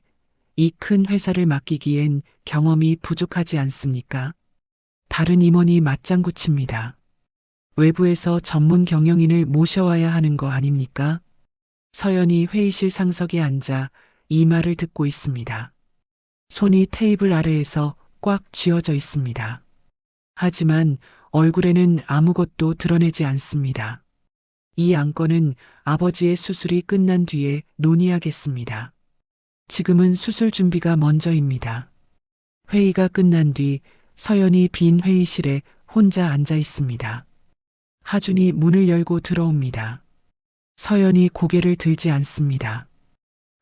이 큰 회사를 맡기기엔 경험이 부족하지 않습니까? 다른 임원이 맞장구 칩니다. 외부에서 전문 경영인을 모셔와야 하는 거 아닙니까? 서연이 회의실 상석에 앉아 이 말을 듣고 있습니다. 손이 테이블 아래에서 꽉 쥐어져 있습니다. 하지만 얼굴에는 아무것도 드러내지 않습니다. 이 안건은 아버지의 수술이 끝난 뒤에 논의하겠습니다. 지금은 수술 준비가 먼저입니다. 회의가 끝난 뒤 서연이 빈 회의실에 혼자 앉아 있습니다. 하준이 문을 열고 들어옵니다. 서연이 고개를 들지 않습니다.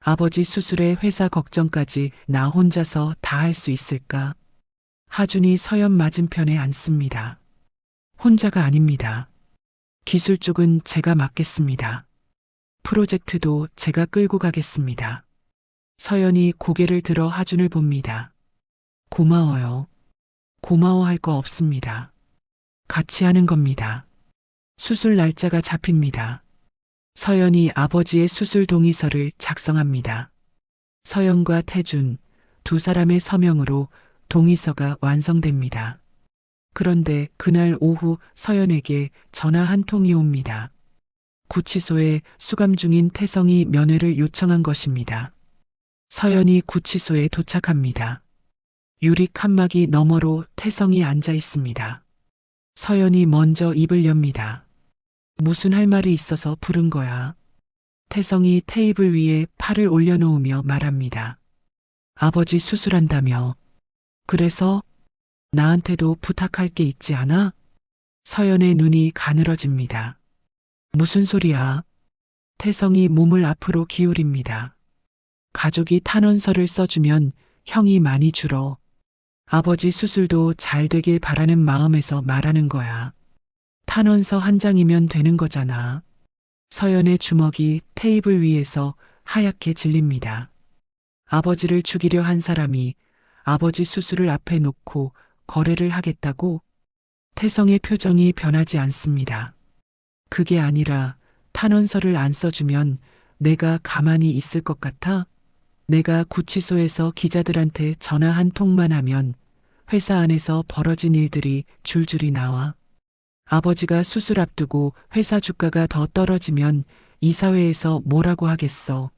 아버지 수술에 회사 걱정까지 나 혼자서 다 할 수 있을까? 하준이 서연 맞은편에 앉습니다. 혼자가 아닙니다. 기술 쪽은 제가 맡겠습니다. 프로젝트도 제가 끌고 가겠습니다. 서연이 고개를 들어 하준을 봅니다. 고마워요. 고마워할 거 없습니다. 같이 하는 겁니다. 수술 날짜가 잡힙니다. 서연이 아버지의 수술 동의서를 작성합니다. 서연과 태준 두 사람의 서명으로 동의서가 완성됩니다. 그런데 그날 오후 서연에게 전화 한 통이 옵니다. 구치소에 수감 중인 태성이 면회를 요청한 것입니다. 서연이 구치소에 도착합니다. 유리 칸막이 너머로 태성이 앉아 있습니다. 서연이 먼저 입을 엽니다. 무슨 할 말이 있어서 부른 거야? 태성이 테이블 위에 팔을 올려놓으며 말합니다. 아버지 수술한다며. 그래서 나한테도 부탁할 게 있지 않아? 서연의 눈이 가늘어집니다. 무슨 소리야? 태성이 몸을 앞으로 기울입니다. 가족이 탄원서를 써주면 형이 많이 줄어. 아버지 수술도 잘 되길 바라는 마음에서 말하는 거야. 탄원서 한 장이면 되는 거잖아. 서연의 주먹이 테이블 위에서 하얗게 질립니다. 아버지를 죽이려 한 사람이 아버지 수술을 앞에 놓고 거래를 하겠다고? 태성의 표정이 변하지 않습니다. 그게 아니라 탄원서를 안 써주면 내가 가만히 있을 것 같아? 내가 구치소에서 기자들한테 전화 한 통만 하면 회사 안에서 벌어진 일들이 줄줄이 나와. 아버지가 수술 앞두고 회사 주가가 더 떨어지면 이사회에서 뭐라고 하겠어.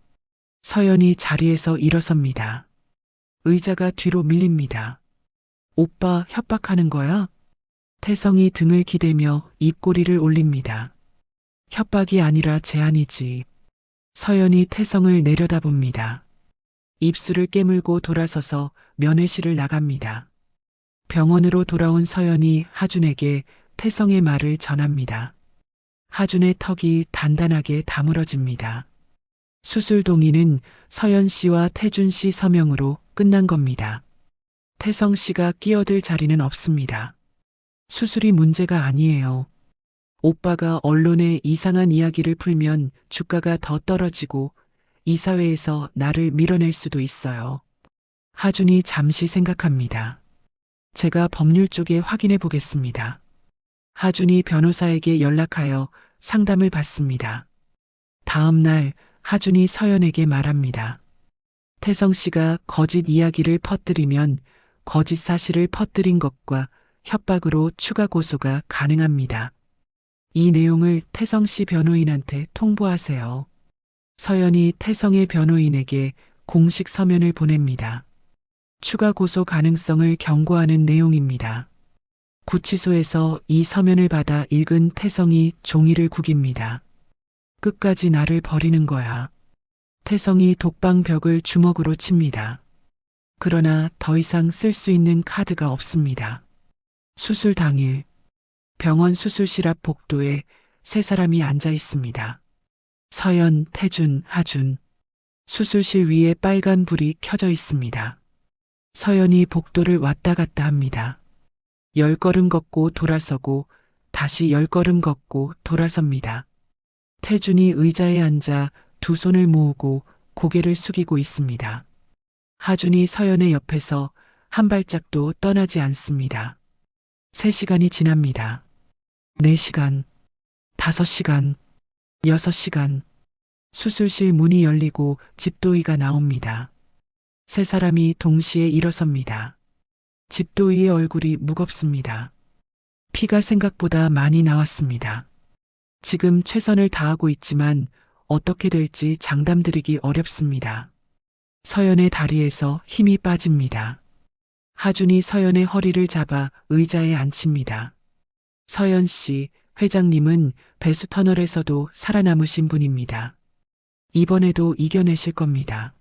서연이 자리에서 일어섭니다. 의자가 뒤로 밀립니다. 오빠 협박하는 거야? 태성이 등을 기대며 입꼬리를 올립니다. 협박이 아니라 제안이지. 서연이 태성을 내려다봅니다. 입술을 깨물고 돌아서서 면회실을 나갑니다. 병원으로 돌아온 서연이 하준에게 태성의 말을 전합니다. 하준의 턱이 단단하게 다물어집니다. 수술 동의는 서연 씨와 태준 씨 서명으로 끝난 겁니다. 태성 씨가 끼어들 자리는 없습니다. 수술이 문제가 아니에요. 오빠가 언론에 이상한 이야기를 풀면 주가가 더 떨어지고 이사회에서 나를 밀어낼 수도 있어요. 하준이 잠시 생각합니다. 제가 법률 쪽에 확인해 보겠습니다. 하준이 변호사에게 연락하여 상담을 받습니다. 다음 날 하준이 서연에게 말합니다. 태성 씨가 거짓 이야기를 퍼뜨리면 거짓 사실을 퍼뜨린 것과 협박으로 추가 고소가 가능합니다. 이 내용을 태성 씨 변호인한테 통보하세요. 서연이 태성의 변호인에게 공식 서면을 보냅니다. 추가 고소 가능성을 경고하는 내용입니다. 구치소에서 이 서면을 받아 읽은 태성이 종이를 구깁니다. 끝까지 나를 버리는 거야. 태성이 독방벽을 주먹으로 칩니다. 그러나 더 이상 쓸 수 있는 카드가 없습니다. 수술 당일 병원 수술실 앞 복도에 세 사람이 앉아 있습니다. 서연, 태준, 하준. 수술실 위에 빨간 불이 켜져 있습니다. 서연이 복도를 왔다 갔다 합니다. 10걸음 걷고 돌아서고 다시 10걸음 걷고 돌아섭니다. 태준이 의자에 앉아 두 손을 모으고 고개를 숙이고 있습니다. 하준이 서연의 옆에서 한 발짝도 떠나지 않습니다. 3시간이 지납니다. 4시간, 5시간, 6시간. 수술실 문이 열리고 집도의가 나옵니다. 세 사람이 동시에 일어섭니다. 집도의의 얼굴이 무겁습니다. 피가 생각보다 많이 나왔습니다. 지금 최선을 다하고 있지만 어떻게 될지 장담드리기 어렵습니다. 서연의 다리에서 힘이 빠집니다. 하준이 서연의 허리를 잡아 의자에 앉힙니다. 서연 씨, 회장님은 배수터널에서도 살아남으신 분입니다. 이번에도 이겨내실 겁니다.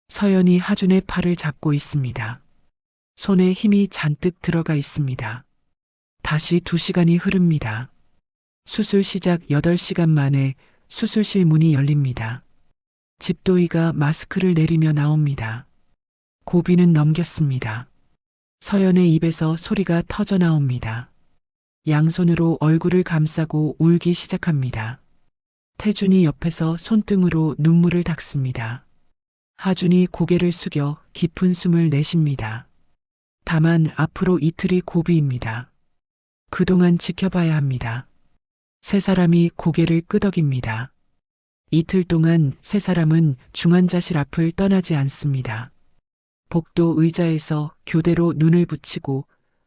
서연이 하준의 팔을 잡고 있습니다. 손에 힘이 잔뜩 들어가 있습니다. 다시 2시간이 흐릅니다. 수술 시작 8시간 만에 수술실 문이 열립니다. 집도이가 마스크를 내리며 나옵니다. 고비는 넘겼습니다. 서연의 입에서 소리가 터져 나옵니다. 양손으로 얼굴을 감싸고 울기 시작합니다. 태준이 옆에서 손등으로 눈물을 닦습니다. 하준이 고개를 숙여 깊은 숨을 내쉽니다. 다만 앞으로 이틀이 고비입니다. 그동안 지켜봐야 합니다. 세 사람이 고개를 끄덕입니다. 이틀 동안 세 사람은 중환자실 앞을 떠나지 않습니다. 복도 의자에서 교대로 눈을 붙이고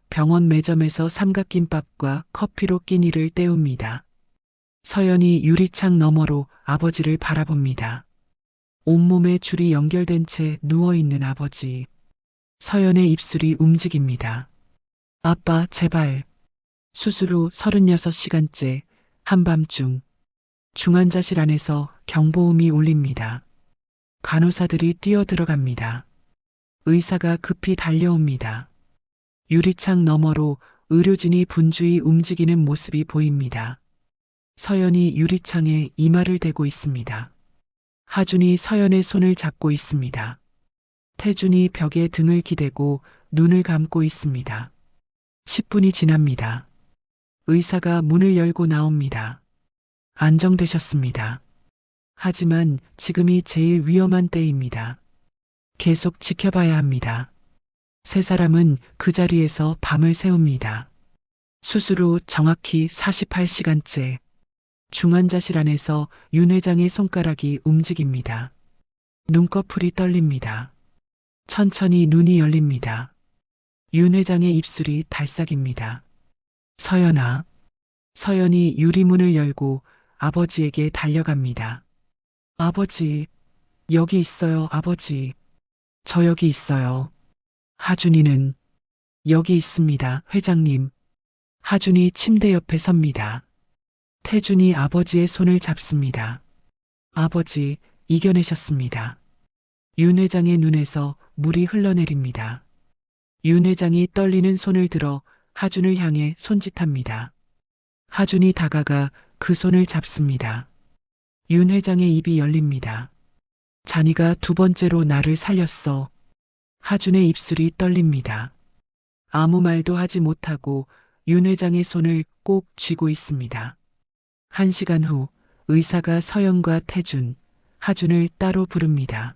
병원 매점에서 삼각김밥과 커피로 끼니를 때웁니다. 서연이 유리창 너머로 아버지를 바라봅니다. 온몸에 줄이 연결된 채 누워있는 아버지. 서연의 입술이 움직입니다. 아빠, 제발. 수술 후 36시간째 한밤중 중환자실 안에서 경보음이 울립니다. 간호사들이 뛰어들어갑니다. 의사가 급히 달려옵니다. 유리창 너머로 의료진이 분주히 움직이는 모습이 보입니다. 서연이 유리창에 이마를 대고 있습니다. 하준이 서연의 손을 잡고 있습니다. 태준이 벽에 등을 기대고 눈을 감고 있습니다. 10분이 지납니다. 의사가 문을 열고 나옵니다. 안정되셨습니다. 하지만 지금이 제일 위험한 때입니다. 계속 지켜봐야 합니다. 세 사람은 그 자리에서 밤을 새웁니다. 수술 후 정확히 48시간째 중환자실 안에서 윤 회장의 손가락이 움직입니다. 눈꺼풀이 떨립니다. 천천히 눈이 열립니다. 윤 회장의 입술이 달싹입니다. 서연아. 서연이 유리문을 열고 아버지에게 달려갑니다. 아버지, 여기 있어요, 아버지. 저 여기 있어요. 하준이는 여기 있습니다, 회장님. 하준이 침대 옆에 섭니다. 태준이 아버지의 손을 잡습니다. 아버지, 이겨내셨습니다. 윤 회장의 눈에서 물이 흘러내립니다. 윤 회장이 떨리는 손을 들어 하준을 향해 손짓합니다. 하준이 다가가 그 손을 잡습니다. 윤 회장의 입이 열립니다. 잔이가 두 번째로 나를 살렸어. 하준의 입술이 떨립니다. 아무 말도 하지 못하고 윤 회장의 손을 꼭 쥐고 있습니다. 1시간 후 의사가 서연과 태준, 하준을 따로 부릅니다.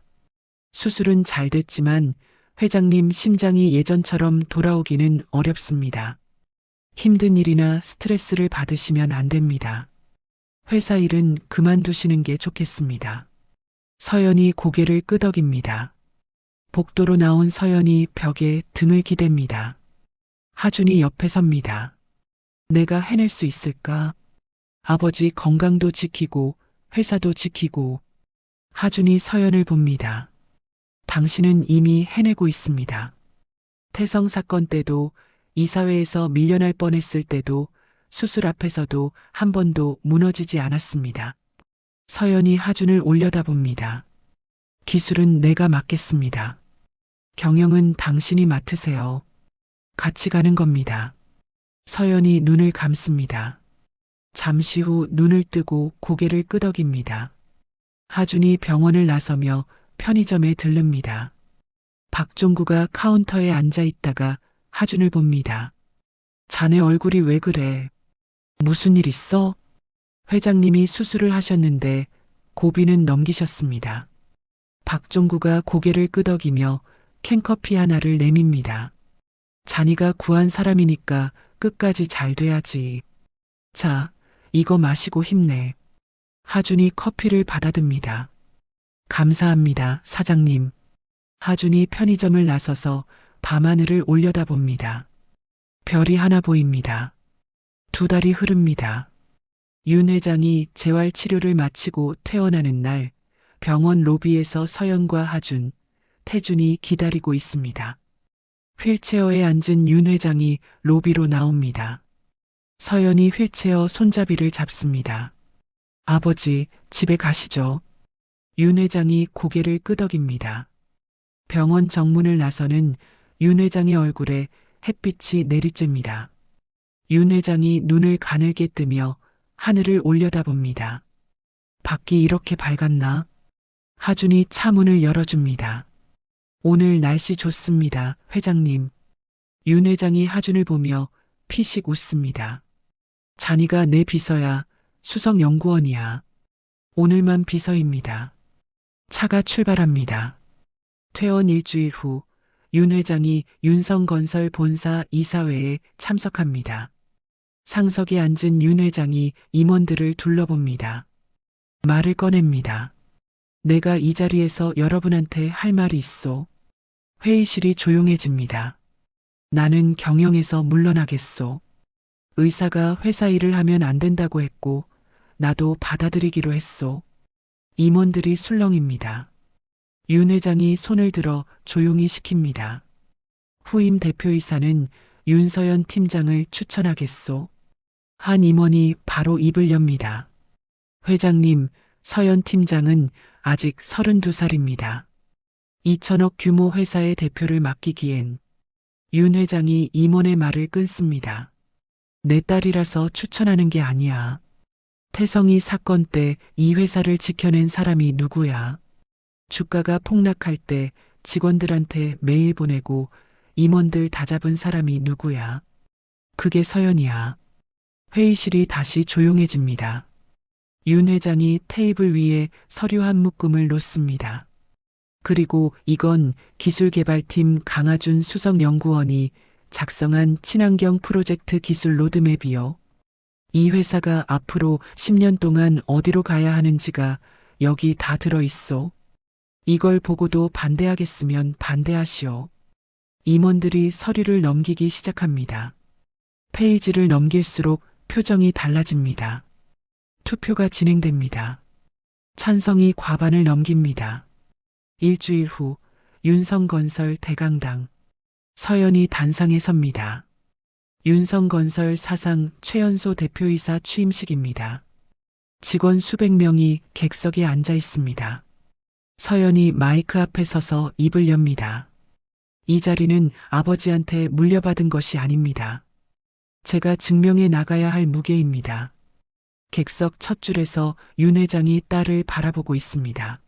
수술은 잘 됐지만 회장님 심장이 예전처럼 돌아오기는 어렵습니다. 힘든 일이나 스트레스를 받으시면 안 됩니다. 회사 일은 그만두시는 게 좋겠습니다. 서연이 고개를 끄덕입니다. 복도로 나온 서연이 벽에 등을 기댑니다. 하준이 옆에 섭니다. 내가 해낼 수 있을까? 아버지 건강도 지키고 회사도 지키고. 하준이 서연을 봅니다. 당신은 이미 해내고 있습니다. 태성 사건 때도 이사회에서 밀려날 뻔했을 때도 수술 앞에서도 한 번도 무너지지 않았습니다. 서연이 하준을 올려다봅니다. 기술은 내가 맡겠습니다. 경영은 당신이 맡으세요. 같이 가는 겁니다. 서연이 눈을 감습니다. 잠시 후 눈을 뜨고 고개를 끄덕입니다. 하준이 병원을 나서며 편의점에 들릅니다. 박종구가 카운터에 앉아 있다가 하준을 봅니다. 자네 얼굴이 왜 그래? 무슨 일 있어? 회장님이 수술을 하셨는데 고비는 넘기셨습니다. 박종구가 고개를 끄덕이며 캔커피 하나를 내밉니다. 자니가 구한 사람이니까 끝까지 잘 돼야지. 자, 이거 마시고 힘내. 하준이 커피를 받아듭니다. 감사합니다, 사장님. 하준이 편의점을 나서서 밤하늘을 올려다봅니다. 별이 하나 보입니다. 2달이 흐릅니다. 윤 회장이 재활 치료를 마치고 퇴원하는 날 병원 로비에서 서연과 하준, 태준이 기다리고 있습니다. 휠체어에 앉은 윤 회장이 로비로 나옵니다. 서연이 휠체어 손잡이를 잡습니다. 아버지, 집에 가시죠. 윤 회장이 고개를 끄덕입니다. 병원 정문을 나서는 윤 회장의 얼굴에 햇빛이 내리쬐입니다. 윤 회장이 눈을 가늘게 뜨며 하늘을 올려다봅니다. 밖이 이렇게 밝았나? 하준이 차 문을 열어줍니다. 오늘 날씨 좋습니다, 회장님. 윤 회장이 하준을 보며 피식 웃습니다. 자니가 내 비서야, 수석연구원이야. 오늘만 비서입니다. 차가 출발합니다. 퇴원 일주일 후 윤 회장이 윤성건설 본사 이사회에 참석합니다. 상석에 앉은 윤 회장이 임원들을 둘러봅니다. 말을 꺼냅니다. 내가 이 자리에서 여러분한테 할 말이 있소. 회의실이 조용해집니다. 나는 경영에서 물러나겠소. 의사가 회사 일을 하면 안 된다고 했고 나도 받아들이기로 했소. 임원들이 술렁입니다. 윤 회장이 손을 들어 조용히 시킵니다. 후임 대표이사는 윤서연 팀장을 추천하겠소. 한 임원이 바로 입을 엽니다. 회장님, 서연 팀장은 아직 32살입니다. 2천억 규모 회사의 대표를 맡기기엔. 윤 회장이 임원의 말을 끊습니다. 내 딸이라서 추천하는 게 아니야. 태성이 사건 때 이 회사를 지켜낸 사람이 누구야? 주가가 폭락할 때 직원들한테 메일 보내고 임원들 다 잡은 사람이 누구야? 그게 서연이야. 회의실이 다시 조용해집니다. 윤 회장이 테이블 위에 서류 한 묶음을 놓습니다. 그리고 이건 기술개발팀 강하준 수석연구원이 작성한 친환경 프로젝트 기술 로드맵이요. 이 회사가 앞으로 10년 동안 어디로 가야 하는지가 여기 다 들어있어. 이걸 보고도 반대하겠으면 반대하시오. 임원들이 서류를 넘기기 시작합니다. 페이지를 넘길수록 표정이 달라집니다. 투표가 진행됩니다. 찬성이 과반을 넘깁니다. 일주일 후 윤성건설 대강당. 서연이 단상에 섭니다. 윤성건설 사상 최연소 대표이사 취임식입니다. 직원 수백 명이 객석에 앉아 있습니다. 서연이 마이크 앞에 서서 입을 엽니다. 이 자리는 아버지한테 물려받은 것이 아닙니다. 제가 증명해 나가야 할 무게입니다. 객석 첫 줄에서 윤 회장이 딸을 바라보고 있습니다.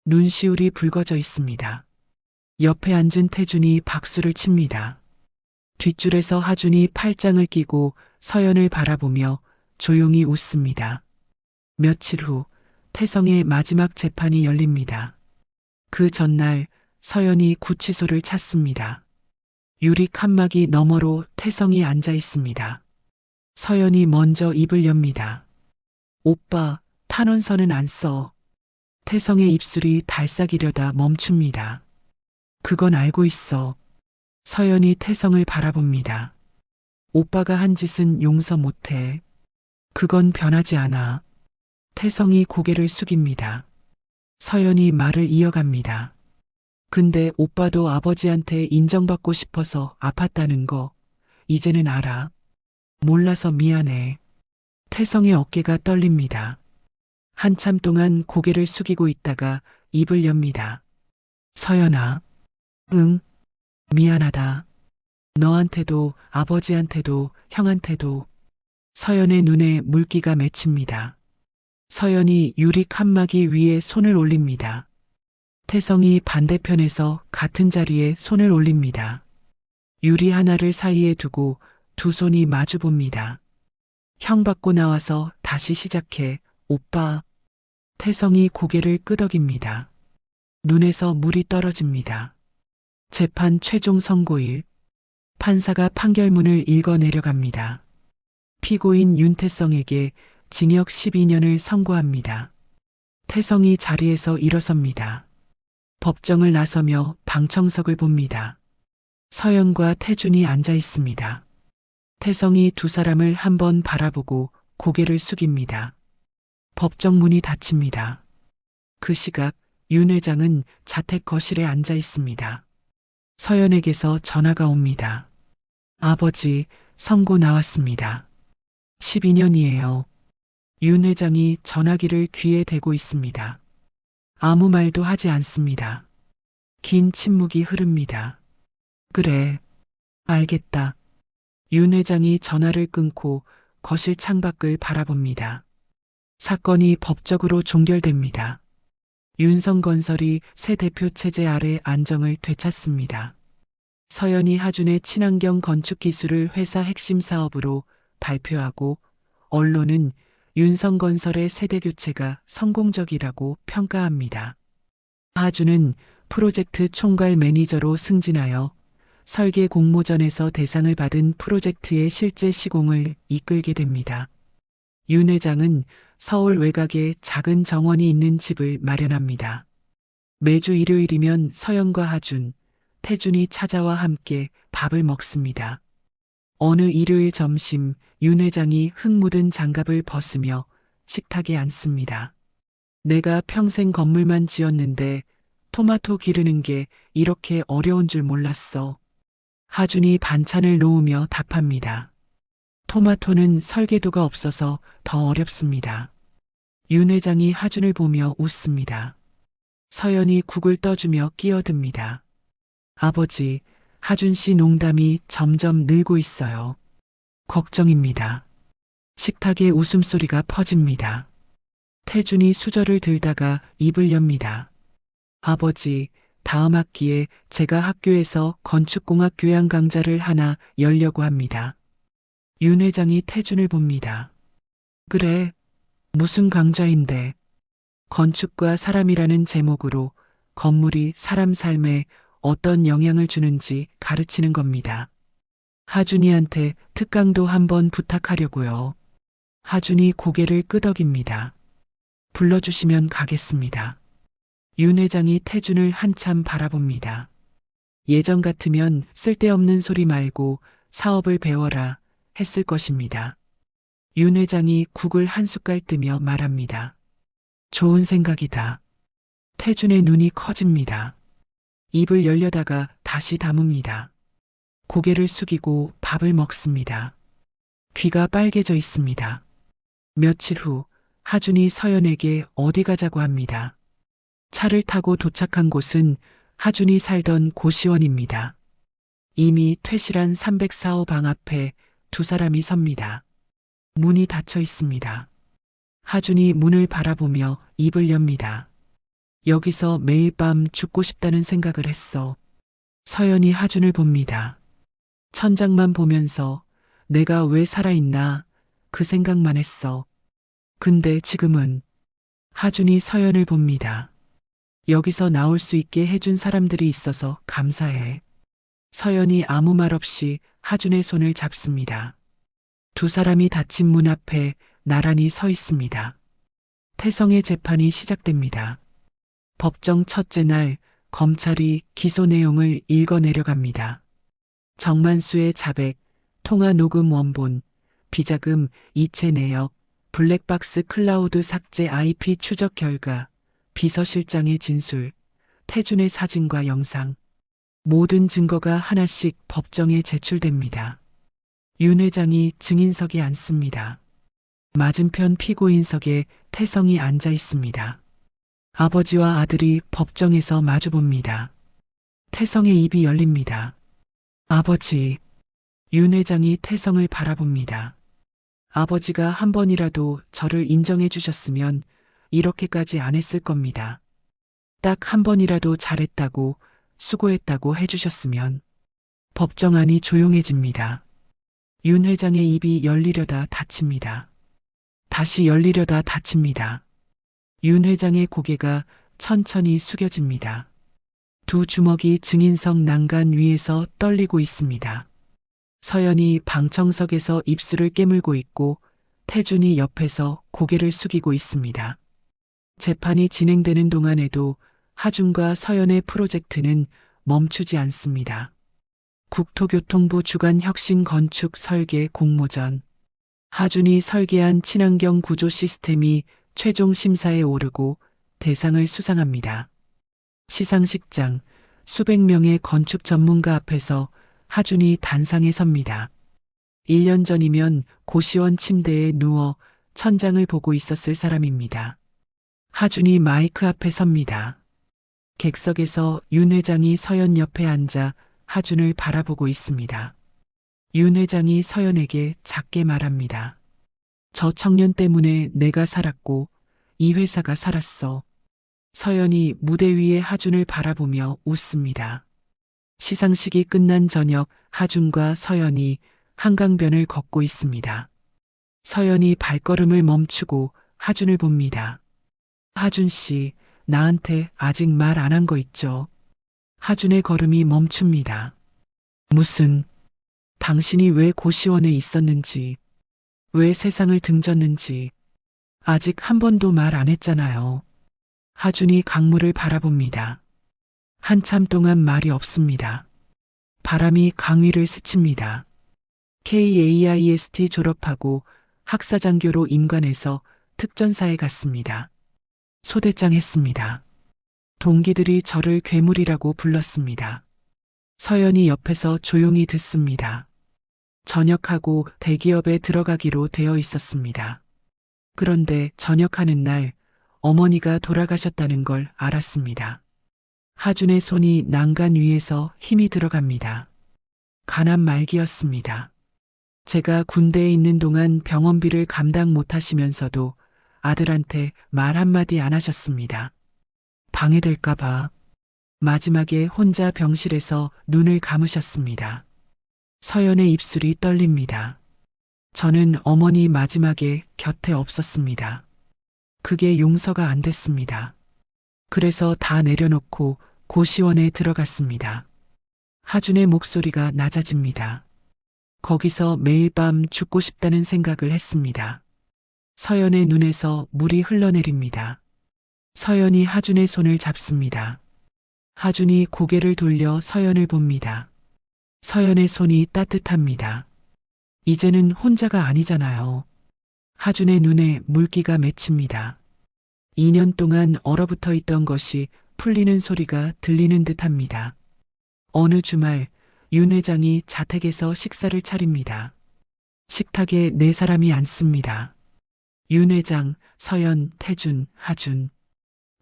눈시울이 붉어져 있습니다. 옆에 앉은 태준이 박수를 칩니다. 뒷줄에서 하준이 팔짱을 끼고 서연을 바라보며 조용히 웃습니다. 며칠 후 태성의 마지막 재판이 열립니다. 그 전날 서연이 구치소를 찾습니다. 유리 칸막이 너머로 태성이 앉아 있습니다. 서연이 먼저 입을 엽니다. 오빠, 탄원서는 안 써. 태성의 입술이 달싹이려다 멈춥니다. 그건 알고 있어. 서연이 태성을 바라봅니다. 오빠가 한 짓은 용서 못해. 그건 변하지 않아. 태성이 고개를 숙입니다. 서연이 말을 이어갑니다. 근데 오빠도 아버지한테 인정받고 싶어서 아팠다는 거 이제는 알아. 몰라서 미안해. 태성의 어깨가 떨립니다. 한참 동안 고개를 숙이고 있다가 입을 엽니다. 서연아. 응. 미안하다. 너한테도 아버지한테도 형한테도. 서연의 눈에 물기가 맺힙니다. 서연이 유리 칸막이 위에 손을 올립니다. 태성이 반대편에서 같은 자리에 손을 올립니다. 유리 하나를 사이에 두고 두 손이 마주 봅니다. 형 받고 나와서 다시 시작해, 오빠. 태성이 고개를 끄덕입니다. 눈에서 물이 떨어집니다. 재판 최종 선고일. 판사가 판결문을 읽어 내려갑니다. 피고인 윤태성에게 징역 12년을 선고합니다. 태성이 자리에서 일어섭니다. 법정을 나서며 방청석을 봅니다. 서연과 태준이 앉아 있습니다. 태성이 두 사람을 한번 바라보고 고개를 숙입니다. 법정 문이 닫힙니다. 그 시각 윤 회장은 자택 거실에 앉아 있습니다. 서연에게서 전화가 옵니다. 아버지, 선고 나왔습니다. 12년이에요. 윤 회장이 전화기를 귀에 대고 있습니다. 아무 말도 하지 않습니다. 긴 침묵이 흐릅니다. 그래, 알겠다. 윤 회장이 전화를 끊고 거실 창밖을 바라봅니다. 사건이 법적으로 종결됩니다. 윤성건설이 새 대표 체제 아래 안정을 되찾습니다. 서현이 하준의 친환경 건축 기술을 회사 핵심 사업으로 발표하고 언론은 윤성건설의 세대 교체가 성공적이라고 평가합니다. 하준은 프로젝트 총괄 매니저로 승진하여 설계 공모전에서 대상을 받은 프로젝트의 실제 시공을 이끌게 됩니다. 윤 회장은 서울 외곽에 작은 정원이 있는 집을 마련합니다. 매주 일요일이면 서연과 하준, 태준이 찾아와 함께 밥을 먹습니다. 어느 일요일 점심 윤 회장이 흙 묻은 장갑을 벗으며 식탁에 앉습니다. 내가 평생 건물만 지었는데 토마토 기르는 게 이렇게 어려운 줄 몰랐어. 하준이 반찬을 놓으며 답합니다. 토마토는 설계도가 없어서 더 어렵습니다. 윤 회장이 하준을 보며 웃습니다. 서연이 국을 떠주며 끼어듭니다. 아버지, 하준 씨 농담이 점점 늘고 있어요. 걱정입니다. 식탁에 웃음소리가 퍼집니다. 태준이 수저를 들다가 입을 엽니다. 아버지, 다음 학기에 제가 학교에서 건축공학 교양 강좌를 하나 열려고 합니다. 윤 회장이 태준을 봅니다. 그래, 무슨 강좌인데? 건축과 사람이라는 제목으로 건물이 사람 삶에 어떤 영향을 주는지 가르치는 겁니다. 하준이한테 특강도 한번 부탁하려고요. 하준이 고개를 끄덕입니다. 불러주시면 가겠습니다. 윤 회장이 태준을 한참 바라봅니다. 예전 같으면 쓸데없는 소리 말고 사업을 배워라 했을 것입니다. 윤 회장이 국을 한 숟갈 뜨며 말합니다. 좋은 생각이다. 태준의 눈이 커집니다. 입을 열려다가 다시 다뭅니다. 고개를 숙이고 밥을 먹습니다. 귀가 빨개져 있습니다. 며칠 후 하준이 서연에게 어디 가자고 합니다. 차를 타고 도착한 곳은 하준이 살던 고시원입니다. 이미 퇴실한 304호 방 앞에 두 사람이 섭니다. 문이 닫혀 있습니다. 하준이 문을 바라보며 입을 엽니다. 여기서 매일 밤 죽고 싶다는 생각을 했어. 서연이 하준을 봅니다. 천장만 보면서 내가 왜 살아있나 그 생각만 했어. 근데 지금은 하준이 서연을 봅니다. 여기서 나올 수 있게 해준 사람들이 있어서 감사해. 서연이 아무 말 없이 하준의 손을 잡습니다. 두 사람이 닫힌 문 앞에 나란히 서 있습니다. 태성의 재판이 시작됩니다. 법정 첫째 날 검찰이 기소 내용을 읽어내려갑니다. 정만수의 자백, 통화 녹음 원본, 비자금 이체 내역, 블랙박스 클라우드 삭제 IP 추적 결과, 비서실장의 진술, 태준의 사진과 영상, 모든 증거가 하나씩 법정에 제출됩니다. 윤 회장이 증인석에 앉습니다. 맞은편 피고인석에 태성이 앉아 있습니다. 아버지와 아들이 법정에서 마주봅니다. 태성의 입이 열립니다. 아버지, 윤 회장이 태성을 바라봅니다. 아버지가 한 번이라도 저를 인정해 주셨으면 이렇게까지 안 했을 겁니다. 딱 한 번이라도 잘했다고, 수고했다고 해주셨으면. 법정 안이 조용해집니다. 윤 회장의 입이 열리려다 닫힙니다. 다시 열리려다 닫힙니다. 윤 회장의 고개가 천천히 숙여집니다. 두 주먹이 증인석 난간 위에서 떨리고 있습니다. 서연이 방청석에서 입술을 깨물고 있고 태준이 옆에서 고개를 숙이고 있습니다. 재판이 진행되는 동안에도 하준과 서연의 프로젝트는 멈추지 않습니다. 국토교통부 주간 혁신 건축 설계 공모전. 하준이 설계한 친환경 구조 시스템이 최종 심사에 오르고 대상을 수상합니다. 시상식장, 수백 명의 건축 전문가 앞에서 하준이 단상에 섭니다. 1년 전이면 고시원 침대에 누워 천장을 보고 있었을 사람입니다. 하준이 마이크 앞에 섭니다. 객석에서 윤 회장이 서연 옆에 앉아 하준을 바라보고 있습니다. 윤 회장이 서연에게 작게 말합니다. 저 청년 때문에 내가 살았고 이 회사가 살았어. 서연이 무대 위에 하준을 바라보며 웃습니다. 시상식이 끝난 저녁 하준과 서연이 한강변을 걷고 있습니다. 서연이 발걸음을 멈추고 하준을 봅니다. 하준 씨, 나한테 아직 말 안 한 거 있죠? 하준의 걸음이 멈춥니다. 무슨, 당신이 왜 고시원에 있었는지, 왜 세상을 등졌는지, 아직 한 번도 말 안 했잖아요. 하준이 강물을 바라봅니다. 한참 동안 말이 없습니다. 바람이 강 위를 스칩니다. KAIST 졸업하고 학사장교로 임관해서 특전사에 갔습니다. 소대장 했습니다. 동기들이 저를 괴물이라고 불렀습니다. 서연이 옆에서 조용히 듣습니다. 전역하고 대기업에 들어가기로 되어 있었습니다. 그런데 전역하는 날 어머니가 돌아가셨다는 걸 알았습니다. 하준의 손이 난간 위에서 힘이 들어갑니다. 가난 말기였습니다. 제가 군대에 있는 동안 병원비를 감당 못 하시면서도 아들한테 말 한마디 안 하셨습니다. 방해될까봐 마지막에 혼자 병실에서 눈을 감으셨습니다. 서연의 입술이 떨립니다. 저는 어머니 마지막에 곁에 없었습니다. 그게 용서가 안 됐습니다. 그래서 다 내려놓고 고시원에 들어갔습니다. 하준의 목소리가 낮아집니다. 거기서 매일 밤 죽고 싶다는 생각을 했습니다. 서연의 눈에서 물이 흘러내립니다. 서연이 하준의 손을 잡습니다. 하준이 고개를 돌려 서연을 봅니다. 서연의 손이 따뜻합니다. 이제는 혼자가 아니잖아요. 하준의 눈에 물기가 맺힙니다. 2년 동안 얼어붙어 있던 것이 풀리는 소리가 들리는 듯합니다. 어느 주말 윤 회장이 자택에서 식사를 차립니다. 식탁에 네 사람이 앉습니다. 윤 회장, 서연, 태준, 하준.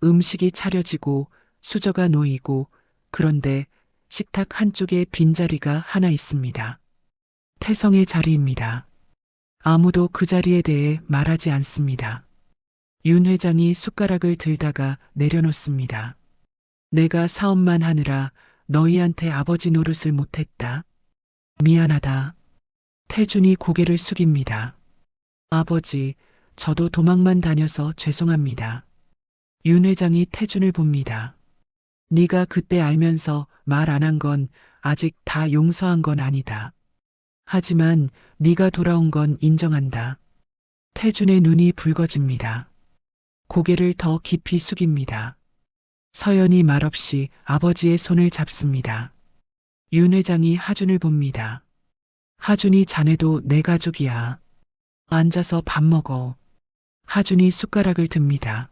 음식이 차려지고 수저가 놓이고 그런데 식탁 한쪽에 빈자리가 하나 있습니다. 태성의 자리입니다. 아무도 그 자리에 대해 말하지 않습니다. 윤 회장이 숟가락을 들다가 내려놓습니다. 내가 사업만 하느라 너희한테 아버지 노릇을 못했다. 미안하다. 태준이 고개를 숙입니다. 아버지, 저도 도망만 다녀서 죄송합니다. 윤 회장이 태준을 봅니다. 네가 그때 알면서 말 안 한 건 아직 다 용서한 건 아니다. 하지만 네가 돌아온 건 인정한다. 태준의 눈이 붉어집니다. 고개를 더 깊이 숙입니다. 서연이 말없이 아버지의 손을 잡습니다. 윤 회장이 하준을 봅니다. 하준이 자네도 내 가족이야. 앉아서 밥 먹어. 하준이 숟가락을 듭니다.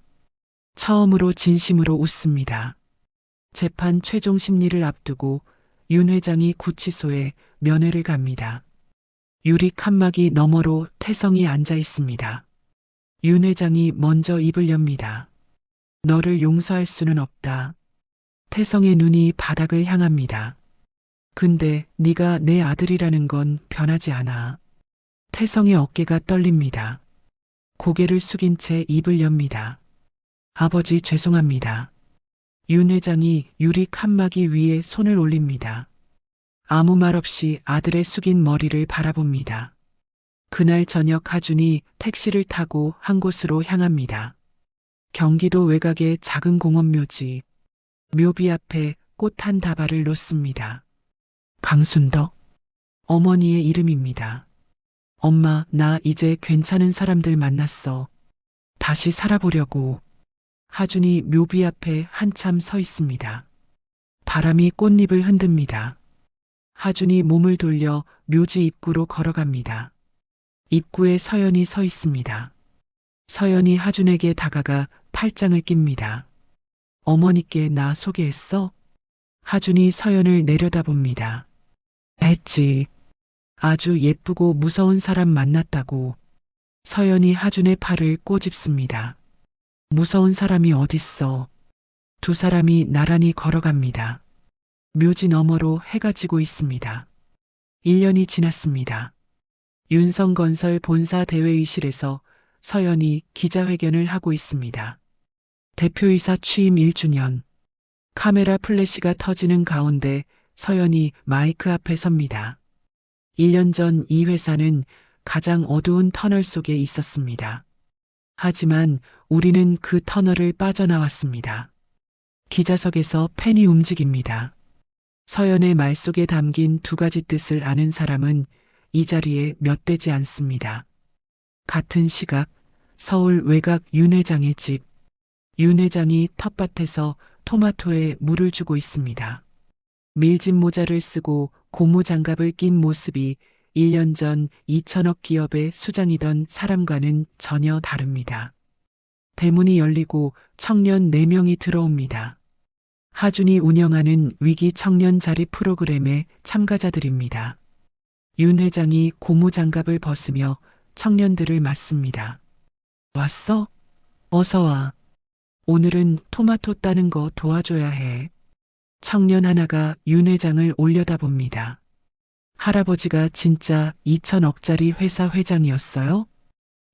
처음으로 진심으로 웃습니다. 재판 최종 심리를 앞두고 윤 회장이 구치소에 면회를 갑니다. 유리 칸막이 너머로 태성이 앉아 있습니다. 윤 회장이 먼저 입을 엽니다. 너를 용서할 수는 없다. 태성의 눈이 바닥을 향합니다. 근데 네가 내 아들이라는 건 변하지 않아. 태성의 어깨가 떨립니다. 고개를 숙인 채 입을 엽니다. 아버지 죄송합니다. 윤 회장이 유리 칸막이 위에 손을 올립니다. 아무 말 없이 아들의 숙인 머리를 바라봅니다. 그날 저녁 하준이 택시를 타고 한 곳으로 향합니다. 경기도 외곽의 작은 공원 묘지. 묘비 앞에 꽃 한 다발을 놓습니다. 강순덕. 어머니의 이름입니다. 엄마, 나 이제 괜찮은 사람들 만났어. 다시 살아보려고. 하준이 묘비 앞에 한참 서 있습니다. 바람이 꽃잎을 흔듭니다. 하준이 몸을 돌려 묘지 입구로 걸어갑니다. 입구에 서연이 서 있습니다. 서연이 하준에게 다가가 팔짱을 낍니다. 어머니께 나 소개했어? 하준이 서연을 내려다봅니다. 했지. 아주 예쁘고 무서운 사람 만났다고. 서연이 하준의 팔을 꼬집습니다. 무서운 사람이 어딨어. 두 사람이 나란히 걸어갑니다. 묘지 너머로 해가 지고 있습니다. 1년이 지났습니다. 윤성건설 본사 대회의실에서 서연이 기자회견을 하고 있습니다. 대표이사 취임 1주년. 카메라 플래시가 터지는 가운데 서연이 마이크 앞에 섭니다. 1년 전 이 회사는 가장 어두운 터널 속에 있었습니다. 하지만 우리는 그 터널을 빠져나왔습니다. 기자석에서 펜이 움직입니다. 서연의 말 속에 담긴 두 가지 뜻을 아는 사람은 이 자리에 몇 되지 않습니다. 같은 시각, 서울 외곽 윤 회장의 집. 윤 회장이 텃밭에서 토마토에 물을 주고 있습니다. 밀짚 모자를 쓰고 고무장갑을 낀 모습이 1년 전 2천억 기업의 수장이던 사람과는 전혀 다릅니다. 대문이 열리고 청년 4명이 들어옵니다. 하준이 운영하는 위기 청년 자리 프로그램의 참가자들입니다. 윤 회장이 고무장갑을 벗으며 청년들을 맞습니다. 왔어? 어서 와. 오늘은 토마토 따는 거 도와줘야 해. 청년 하나가 윤 회장을 올려다봅니다. 할아버지가 진짜 2천억짜리 회사 회장이었어요?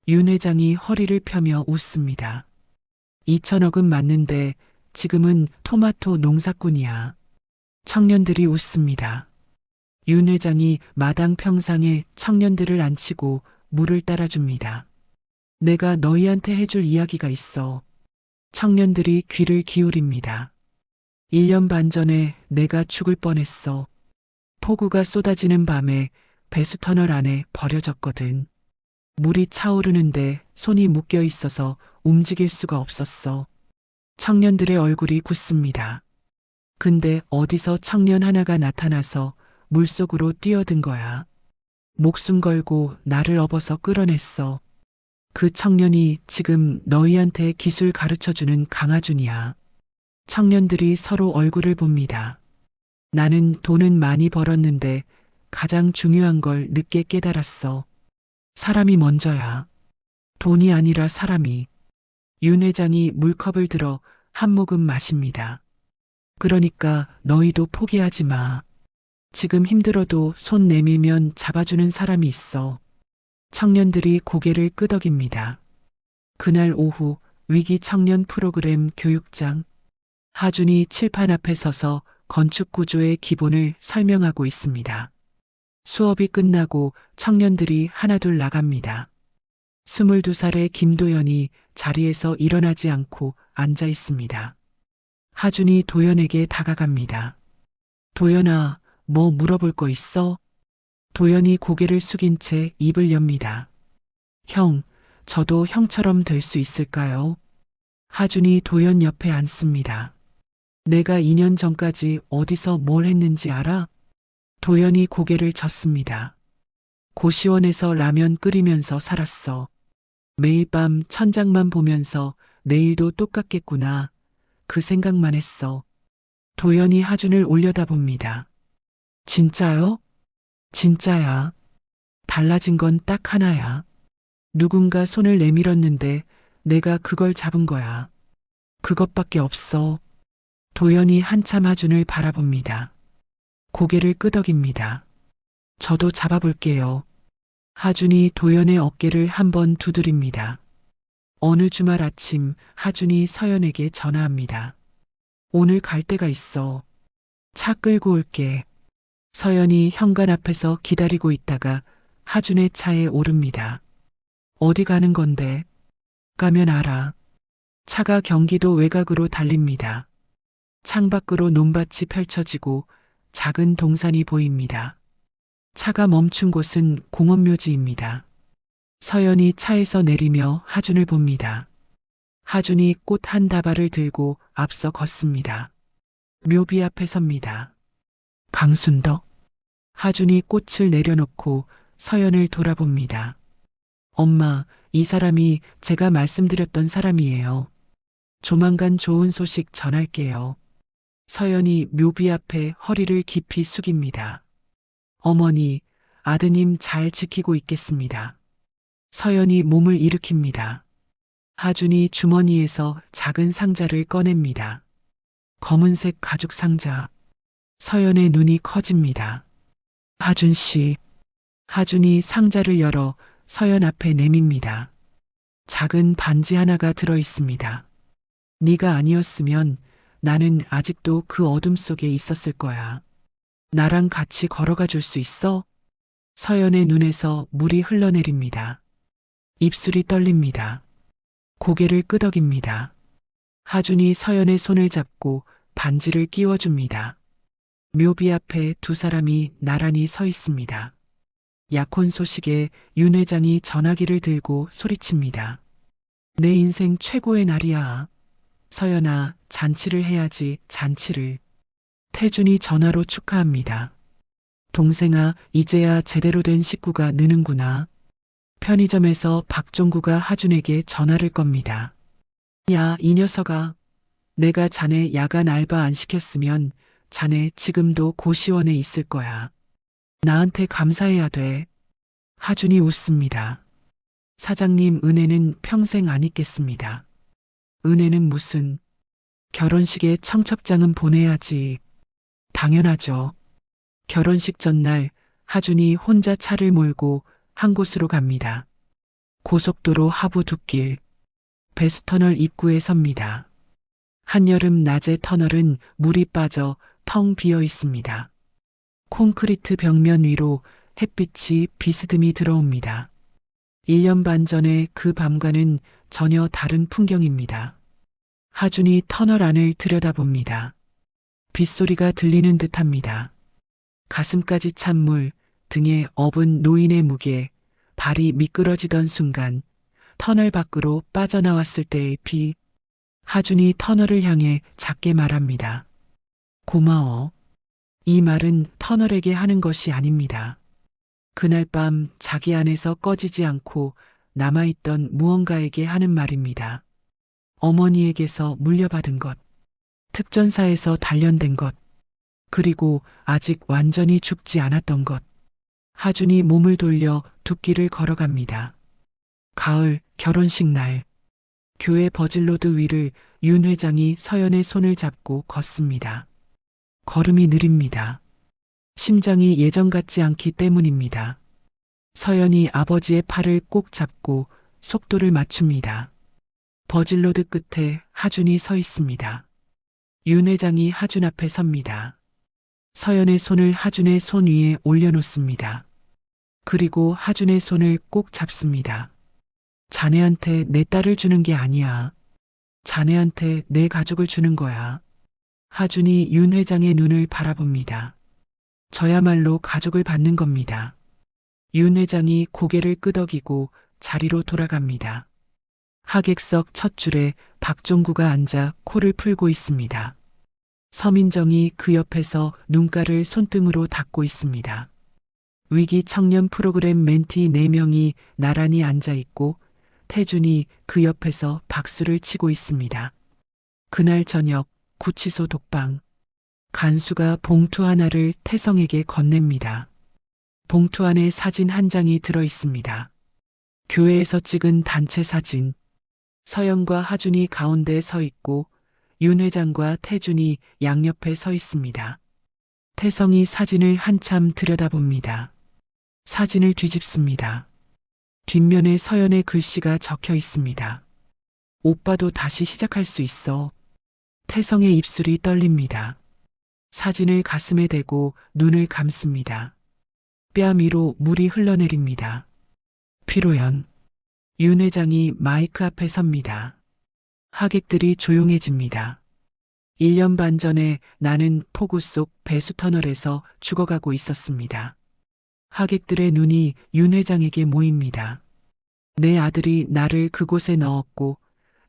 윤 회장이 허리를 펴며 웃습니다. 2천억은 맞는데 지금은 토마토 농사꾼이야. 청년들이 웃습니다. 윤 회장이 마당 평상에 청년들을 앉히고 물을 따라줍니다. 내가 너희한테 해줄 이야기가 있어. 청년들이 귀를 기울입니다. 1년 반 전에 내가 죽을 뻔했어. 폭우가 쏟아지는 밤에 배수터널 안에 버려졌거든. 물이 차오르는데 손이 묶여 있어서 움직일 수가 없었어. 청년들의 얼굴이 굳습니다. 근데 어디서 청년 하나가 나타나서 물속으로 뛰어든 거야. 목숨 걸고 나를 업어서 끌어냈어. 그 청년이 지금 너희한테 기술 가르쳐주는 강하준이야. 청년들이 서로 얼굴을 봅니다. 나는 돈은 많이 벌었는데 가장 중요한 걸 늦게 깨달았어. 사람이 먼저야. 돈이 아니라 사람이. 윤 회장이 물컵을 들어 한 모금 마십니다. 그러니까 너희도 포기하지 마. 지금 힘들어도 손 내밀면 잡아주는 사람이 있어. 청년들이 고개를 끄덕입니다. 그날 오후 위기 청년 프로그램 교육장. 하준이 칠판 앞에 서서 건축 구조의 기본을 설명하고 있습니다. 수업이 끝나고 청년들이 하나둘 나갑니다. 22살의 김도연이 자리에서 일어나지 않고 앉아 있습니다. 하준이 도연에게 다가갑니다. 도연아, 뭐 물어볼 거 있어? 도연이 고개를 숙인 채 입을 엽니다. 형, 저도 형처럼 될 수 있을까요? 하준이 도연 옆에 앉습니다. 내가 2년 전까지 어디서 뭘 했는지 알아? 도연이 고개를 젓습니다. 고시원에서 라면 끓이면서 살았어. 매일 밤 천장만 보면서 내일도 똑같겠구나. 그 생각만 했어. 도연이 하준을 올려다봅니다. 진짜요? 진짜야. 달라진 건 딱 하나야. 누군가 손을 내밀었는데 내가 그걸 잡은 거야. 그것밖에 없어. 도연이 한참 하준을 바라봅니다. 고개를 끄덕입니다. 저도 잡아볼게요. 하준이 도연의 어깨를 한번 두드립니다. 어느 주말 아침 하준이 서연에게 전화합니다. 오늘 갈 데가 있어. 차 끌고 올게. 서연이 현관 앞에서 기다리고 있다가 하준의 차에 오릅니다. 어디 가는 건데? 가면 알아. 차가 경기도 외곽으로 달립니다. 창밖으로 논밭이 펼쳐지고 작은 동산이 보입니다. 차가 멈춘 곳은 공원묘지입니다. 서연이 차에서 내리며 하준을 봅니다. 하준이 꽃 한 다발을 들고 앞서 걷습니다. 묘비 앞에 섭니다. 강순덕. 하준이 꽃을 내려놓고 서연을 돌아봅니다. 엄마, 이 사람이 제가 말씀드렸던 사람이에요. 조만간 좋은 소식 전할게요. 서연이 묘비 앞에 허리를 깊이 숙입니다. 어머니, 아드님 잘 지키고 있겠습니다. 서연이 몸을 일으킵니다. 하준이 주머니에서 작은 상자를 꺼냅니다. 검은색 가죽 상자. 서연의 눈이 커집니다. 하준 씨. 하준이 상자를 열어 서연 앞에 내밉니다. 작은 반지 하나가 들어 있습니다. 네가 아니었으면 나는 아직도 그 어둠 속에 있었을 거야. 나랑 같이 걸어가 줄 수 있어? 서연의 눈에서 물이 흘러내립니다. 입술이 떨립니다. 고개를 끄덕입니다. 하준이 서연의 손을 잡고 반지를 끼워줍니다. 묘비 앞에 두 사람이 나란히 서 있습니다. 약혼 소식에 윤 회장이 전화기를 들고 소리칩니다. 내 인생 최고의 날이야. 서연아, 잔치를 해야지, 잔치를. 태준이 전화로 축하합니다. 동생아, 이제야 제대로 된 식구가 느는구나. 편의점에서 박종구가 하준에게 전화를 겁니다. 야, 이 녀석아. 내가 자네 야간 알바 안 시켰으면 자네 지금도 고시원에 있을 거야. 나한테 감사해야 돼. 하준이 웃습니다. 사장님 은혜는 평생 안 잊겠습니다. 은혜는 무슨. 결혼식에 청첩장은 보내야지. 당연하죠. 결혼식 전날 하준이 혼자 차를 몰고 한 곳으로 갑니다. 고속도로 하부 둑길. 배수터널 입구에 섭니다. 한여름 낮의 터널은 물이 빠져 텅 비어 있습니다. 콘크리트 벽면 위로 햇빛이 비스듬히 들어옵니다. 1년 반 전의 그 밤과는 전혀 다른 풍경입니다. 하준이 터널 안을 들여다봅니다. 빗소리가 들리는 듯합니다. 가슴까지 찬 물, 등에 업은 노인의 무게, 발이 미끄러지던 순간 터널 밖으로 빠져나왔을 때의 비. 하준이 터널을 향해 작게 말합니다. 고마워. 이 말은 터널에게 하는 것이 아닙니다. 그날 밤 자기 안에서 꺼지지 않고 남아있던 무언가에게 하는 말입니다. 어머니에게서 물려받은 것, 특전사에서 단련된 것, 그리고 아직 완전히 죽지 않았던 것. 하준이 몸을 돌려 둑길을 걸어갑니다. 가을, 결혼식 날. 교회 버질로드 위를 윤 회장이 서연의 손을 잡고 걷습니다. 걸음이 느립니다. 심장이 예전 같지 않기 때문입니다. 서연이 아버지의 팔을 꼭 잡고 속도를 맞춥니다. 버질로드 끝에 하준이 서 있습니다. 윤 회장이 하준 앞에 섭니다. 서연의 손을 하준의 손 위에 올려놓습니다. 그리고 하준의 손을 꼭 잡습니다. 자네한테 내 딸을 주는 게 아니야. 자네한테 내 가족을 주는 거야. 하준이 윤 회장의 눈을 바라봅니다. 저야말로 가족을 받는 겁니다. 윤 회장이 고개를 끄덕이고 자리로 돌아갑니다. 하객석 첫 줄에 박종구가 앉아 코를 풀고 있습니다. 서민정이 그 옆에서 눈가를 손등으로 닦고 있습니다. 위기 청년 프로그램 멘티 4명이 나란히 앉아 있고 태준이 그 옆에서 박수를 치고 있습니다. 그날 저녁 구치소 독방. 간수가 봉투 하나를 태성에게 건넵니다. 봉투 안에 사진 한 장이 들어 있습니다. 교회에서 찍은 단체 사진. 서연과 하준이 가운데 서 있고 윤 회장과 태준이 양옆에 서 있습니다. 태성이 사진을 한참 들여다봅니다. 사진을 뒤집습니다. 뒷면에 서연의 글씨가 적혀 있습니다. 오빠도 다시 시작할 수 있어. 태성의 입술이 떨립니다. 사진을 가슴에 대고 눈을 감습니다. 뺨 위로 물이 흘러내립니다. 피로연. 윤 회장이 마이크 앞에 섭니다. 하객들이 조용해집니다. 1년 반 전에 나는 폭우 속 배수터널에서 죽어가고 있었습니다. 하객들의 눈이 윤 회장에게 모입니다. 내 아들이 나를 그곳에 넣었고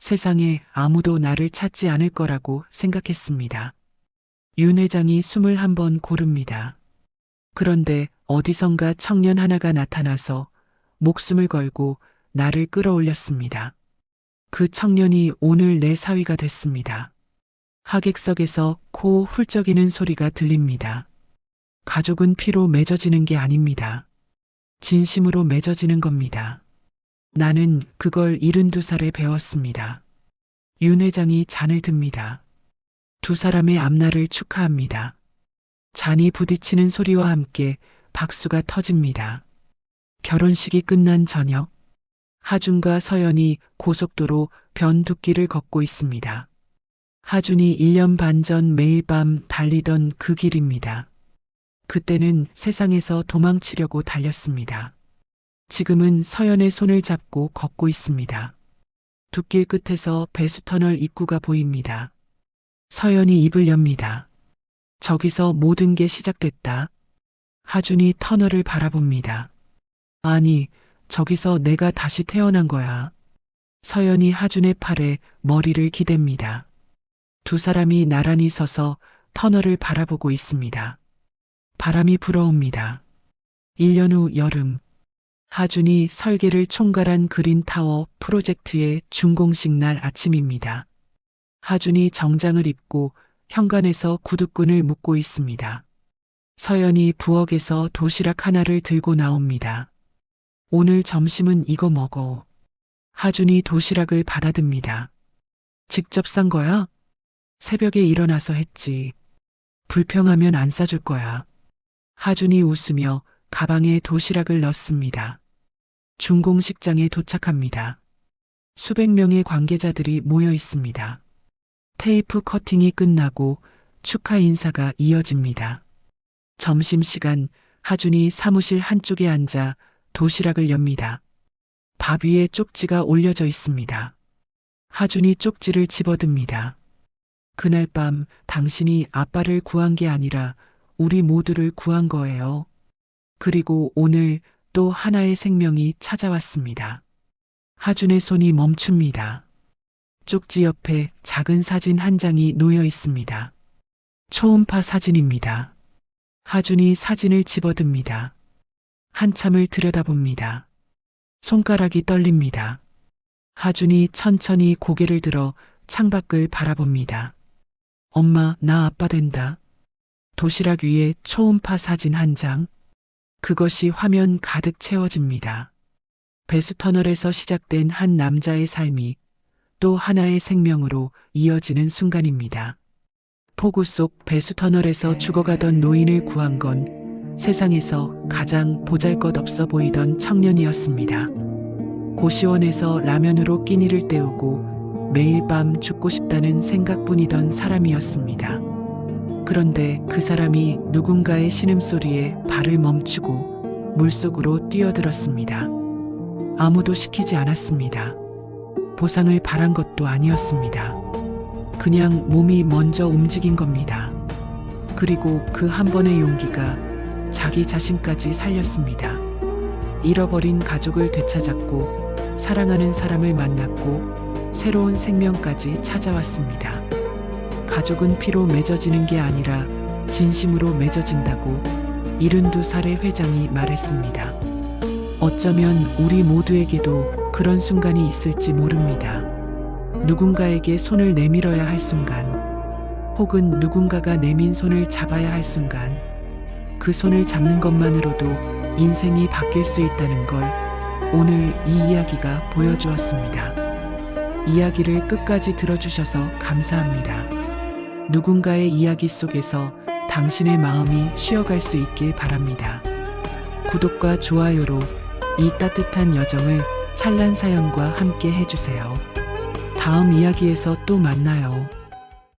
세상에 아무도 나를 찾지 않을 거라고 생각했습니다. 윤 회장이 숨을 한번 고릅니다. 그런데 어디선가 청년 하나가 나타나서 목숨을 걸고 나를 끌어올렸습니다. 그 청년이 오늘 내 사위가 됐습니다. 하객석에서 코 훌쩍이는 소리가 들립니다. 가족은 피로 맺어지는 게 아닙니다. 진심으로 맺어지는 겁니다. 나는 그걸 72살에 배웠습니다. 윤 회장이 잔을 듭니다. 두 사람의 앞날을 축하합니다. 잔이 부딪히는 소리와 함께 박수가 터집니다. 결혼식이 끝난 저녁, 하준과 서연이 고속도로 변두길을 걷고 있습니다. 하준이 1년 반 전 매일 밤 달리던 그 길입니다. 그때는 세상에서 도망치려고 달렸습니다. 지금은 서연의 손을 잡고 걷고 있습니다. 둑길 끝에서 배수터널 입구가 보입니다. 서연이 입을 엽니다. 저기서 모든 게 시작됐다. 하준이 터널을 바라봅니다. 아니, 저기서 내가 다시 태어난 거야. 서연이 하준의 팔에 머리를 기댑니다. 두 사람이 나란히 서서 터널을 바라보고 있습니다. 바람이 불어옵니다. 1년 후 여름, 하준이 설계를 총괄한 그린타워 프로젝트의 준공식 날 아침입니다. 하준이 정장을 입고 현관에서 구두끈을 묶고 있습니다. 서연이 부엌에서 도시락 하나를 들고 나옵니다. 오늘 점심은 이거 먹어. 하준이 도시락을 받아듭니다. 직접 싼 거야? 새벽에 일어나서 했지. 불평하면 안 싸줄 거야. 하준이 웃으며 가방에 도시락을 넣습니다. 준공식장에 도착합니다. 수백 명의 관계자들이 모여 있습니다. 테이프 커팅이 끝나고 축하 인사가 이어집니다. 점심시간 하준이 사무실 한쪽에 앉아 도시락을 엽니다. 밥 위에 쪽지가 올려져 있습니다. 하준이 쪽지를 집어듭니다. 그날 밤 당신이 아빠를 구한 게 아니라 우리 모두를 구한 거예요. 그리고 오늘 또 하나의 생명이 찾아왔습니다. 하준의 손이 멈춥니다. 쪽지 옆에 작은 사진 한 장이 놓여 있습니다. 초음파 사진입니다. 하준이 사진을 집어듭니다. 한참을 들여다봅니다. 손가락이 떨립니다. 하준이 천천히 고개를 들어 창밖을 바라봅니다. 엄마, 나 아빠 된다. 도시락 위에 초음파 사진 한 장. 그것이 화면 가득 채워집니다. 배수터널에서 시작된 한 남자의 삶이 또 하나의 생명으로 이어지는 순간입니다. 폭우 속 배수터널에서 죽어가던 노인을 구한 건 세상에서 가장 보잘것없어 보이던 청년이었습니다. 고시원에서 라면으로 끼니를 때우고 매일 밤 죽고 싶다는 생각뿐이던 사람이었습니다. 그런데 그 사람이 누군가의 신음소리에 발을 멈추고 물속으로 뛰어들었습니다. 아무도 시키지 않았습니다. 보상을 바란 것도 아니었습니다. 그냥 몸이 먼저 움직인 겁니다. 그리고 그 한 번의 용기가 자기 자신까지 살렸습니다. 잃어버린 가족을 되찾았고 사랑하는 사람을 만났고 새로운 생명까지 찾아왔습니다. 가족은 피로 맺어지는 게 아니라 진심으로 맺어진다고 72살의 회장이 말했습니다. 어쩌면 우리 모두에게도 그런 순간이 있을지 모릅니다. 누군가에게 손을 내밀어야 할 순간, 혹은 누군가가 내민 손을 잡아야 할 순간, 그 손을 잡는 것만으로도 인생이 바뀔 수 있다는 걸 오늘 이 이야기가 보여주었습니다. 이야기를 끝까지 들어주셔서 감사합니다. 누군가의 이야기 속에서 당신의 마음이 쉬어갈 수 있길 바랍니다. 구독과 좋아요로 이 따뜻한 여정을 찬란 사연과 함께 해주세요. 다음 이야기에서 또 만나요.